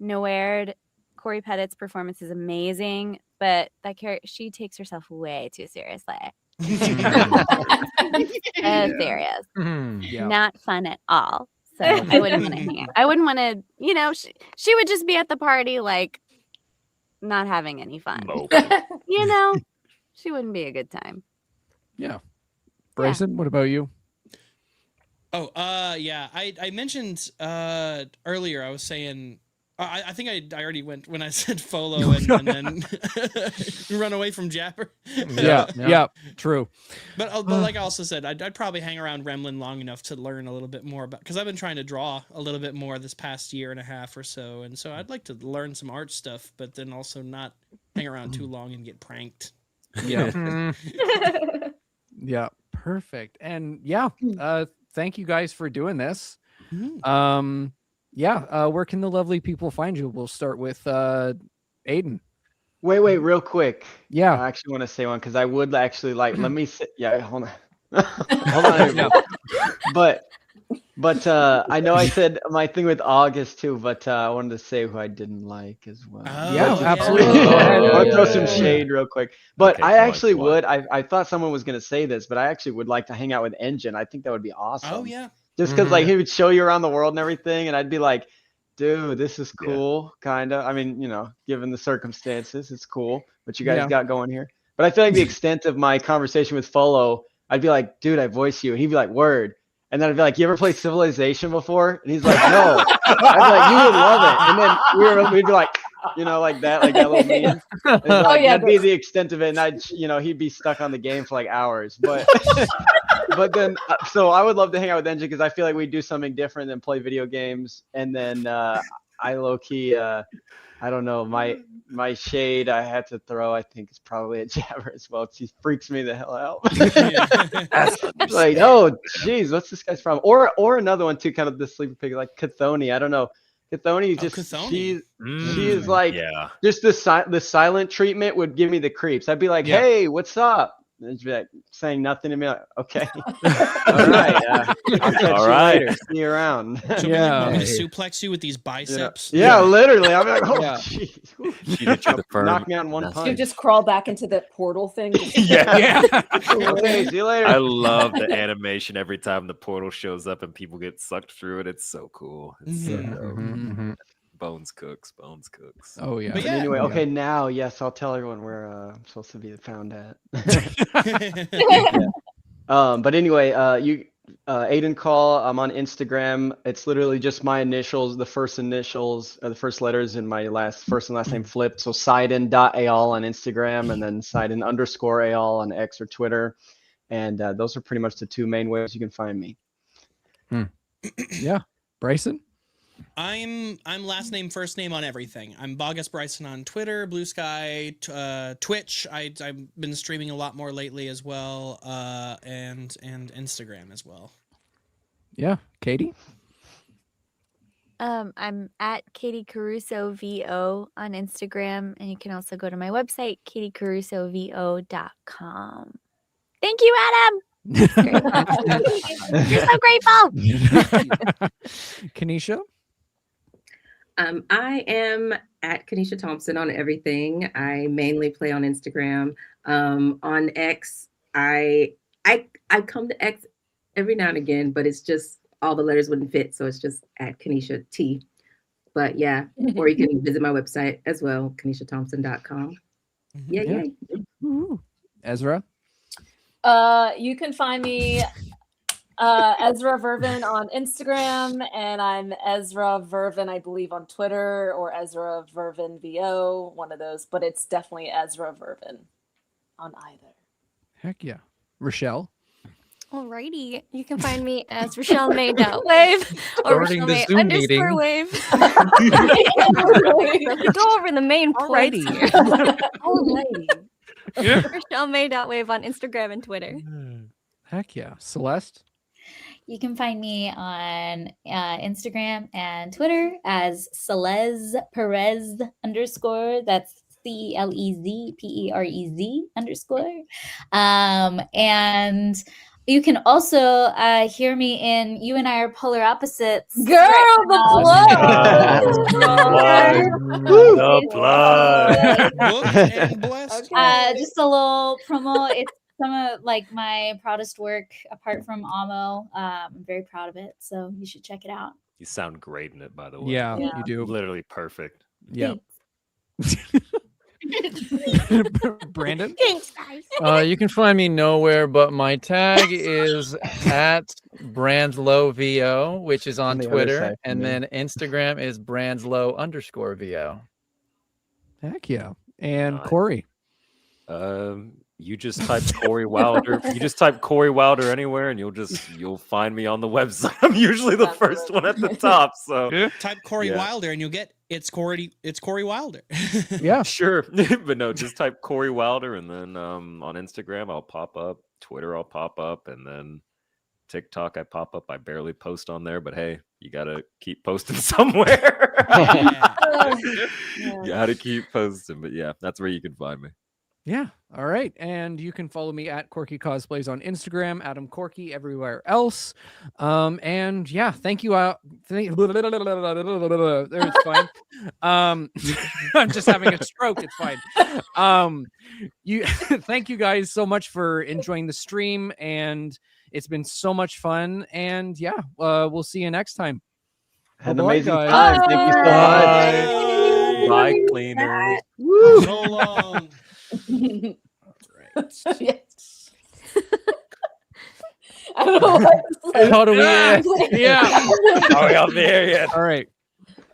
Noaird. Corey Pettit's performance is amazing, but that character, she takes herself way too seriously. Serious. Not fun at all. So I wouldn't want to hang out. I wouldn't want to, you know, she would just be at the party like not having any fun. You know, she wouldn't be a good time. Yeah. Bryson, what about you? Oh, yeah. I mentioned earlier, I was saying, I think I already went when I said Folo and then run away from Japper. Yeah, true. But like I also said, I'd probably hang around Remlin long enough to learn a little bit more about, because I've been trying to draw a little bit more this past year and a half or so. And so I'd like to learn some art stuff, but then also not hang around too long and get pranked. Yeah. Yeah, perfect. And yeah, thank you guys for doing this. Where can the lovely people find you? We'll start with Aiden. Wait, real quick. Yeah. I actually want to say one because I would actually like. Let me say. Yeah, hold on. Hold on. Everybody. But I know I said my thing with August too, but I wanted to say who I didn't like as well. Absolutely. I'll throw some shade real quick. But Okay, I actually come on. would. I thought someone was going to say this, but I actually would like to hang out with Engine. I think that would be awesome. Oh, yeah. Just because like he would show you around the world and everything, and I'd be like, dude, this is cool, kind of. I mean, you know, given the circumstances, it's cool what you guys got going here. But I feel like the extent of my conversation with Folo, I'd be like, dude, I voice you. And he'd be like, word. And then I'd be like, you ever played Civilization before? And he's like, no. I'd be like, you would love it. And then we'd be like, you know, like that little meme. Like, that'd be the extent of it. And he'd be stuck on the game for like hours. But but then, so I would love to hang out with Engine because I feel like we do something different than play video games. And then I low key, I don't know, my shade I had to throw, I think is probably a Jabber as well. She freaks me the hell out. Like, oh, geez, what's this guy's from? Or another one too, kind of the sleeper pig, like Cathoni. I don't know. Cathoni just she is like just the silent treatment would give me the creeps. I'd be like, hey, what's up? And she'd be like saying nothing to me. Like, okay, all right, I'll catch you later. See you around. So I'm gonna suplex you with these biceps. Yeah, literally. I'm like, oh, She hit you the firm. knock me out in one punch. You just crawl back into the portal thing. Okay, see you later. I love the animation every time the portal shows up and people get sucked through it. It's so cool. It's so dope. Bones cooks. Oh yeah. But But anyway, okay, now yes, I'll tell everyone where I'm supposed to be found at. But anyway, you Aiden Call, I'm on Instagram. It's literally just my initials, the first letters in my first and last name flipped. So Sidon.ayal on Instagram and then Sidon_ayal on X or Twitter. And those are pretty much the two main ways you can find me. Yeah. Bryson? I'm last name, first name on everything. I'm Bogus Bryson on Twitter, Blue Sky, Twitch. I've been streaming a lot more lately as well, and Instagram as well. Yeah, Katie. I'm at Katie Caruso VO on Instagram, and you can also go to my website, katiecarusovo.com. Thank you, Adam. You're so grateful. Kanisha? I am at Kanisha Thompson on everything. I mainly play on Instagram. On X, I come to X every now and again, but it's just all the letters wouldn't fit, so it's just at Kanisha T. But yeah, or you can visit my website as well, KanishaThompson.com. Yeah, Yeah. Ooh. Ezra? You can find me Ezra Vervin on Instagram, and I'm Ezra Vervin, I believe, on Twitter, or Ezra Vervin VO, one of those, but it's definitely Ezra Vervin on either. Heck yeah. Rochelle? Alrighty, you can find me as Rochelle May.wave or Starting Rochelle the May Zoom underscore meeting. wave. Go over the main points Alrighty. here. Rochelle May.wave on Instagram and Twitter. Heck yeah. Celeste? You can find me on Instagram and Twitter as Celez Perez _. That's CLEZPEREZ _. And you can also hear me in You and I Are Polar Opposites. Girl, the plug. Booked and blessed. Just a little promo. It's some of like my proudest work apart from Amo. I'm very proud of it, so you should check it out. You sound great in it, by the way. Yeah, Yeah. you do. Literally perfect. Yeah. Brandon? Thanks, guys. You can find me nowhere, but my tag is at BrandsLowVO, which is on the other Twitter, side from and me. then Instagram is BrandsLow_VO. Heck yeah. And Nice. Corey? You just type Corey Wilder. You just type Corey Wilder anywhere, and you'll find me on the website. I'm usually the first one at the top. So Type Corey Yeah. Wilder and you'll get it's Corey Wilder. Yeah. sure, but no, just type Corey Wilder, and then on Instagram I'll pop up, Twitter I'll pop up, and then TikTok I pop up. I barely post on there, but hey, you gotta keep posting somewhere. You gotta keep posting, but yeah, that's where you can find me. Yeah. All right. And you can follow me at Corky Cosplays on Instagram, Adam Corky everywhere else. And yeah, thank you. There's fine. I'm just having a stroke. It's fine. Thank you guys so much for enjoying the stream, and it's been so much fun. And yeah, we'll see you next time. Had an Bye-bye, amazing guys. time. Thank you so much. Bye, cleaners. So long. Yes. I don't know what. How do we? Yeah. Are we up there yet? All right.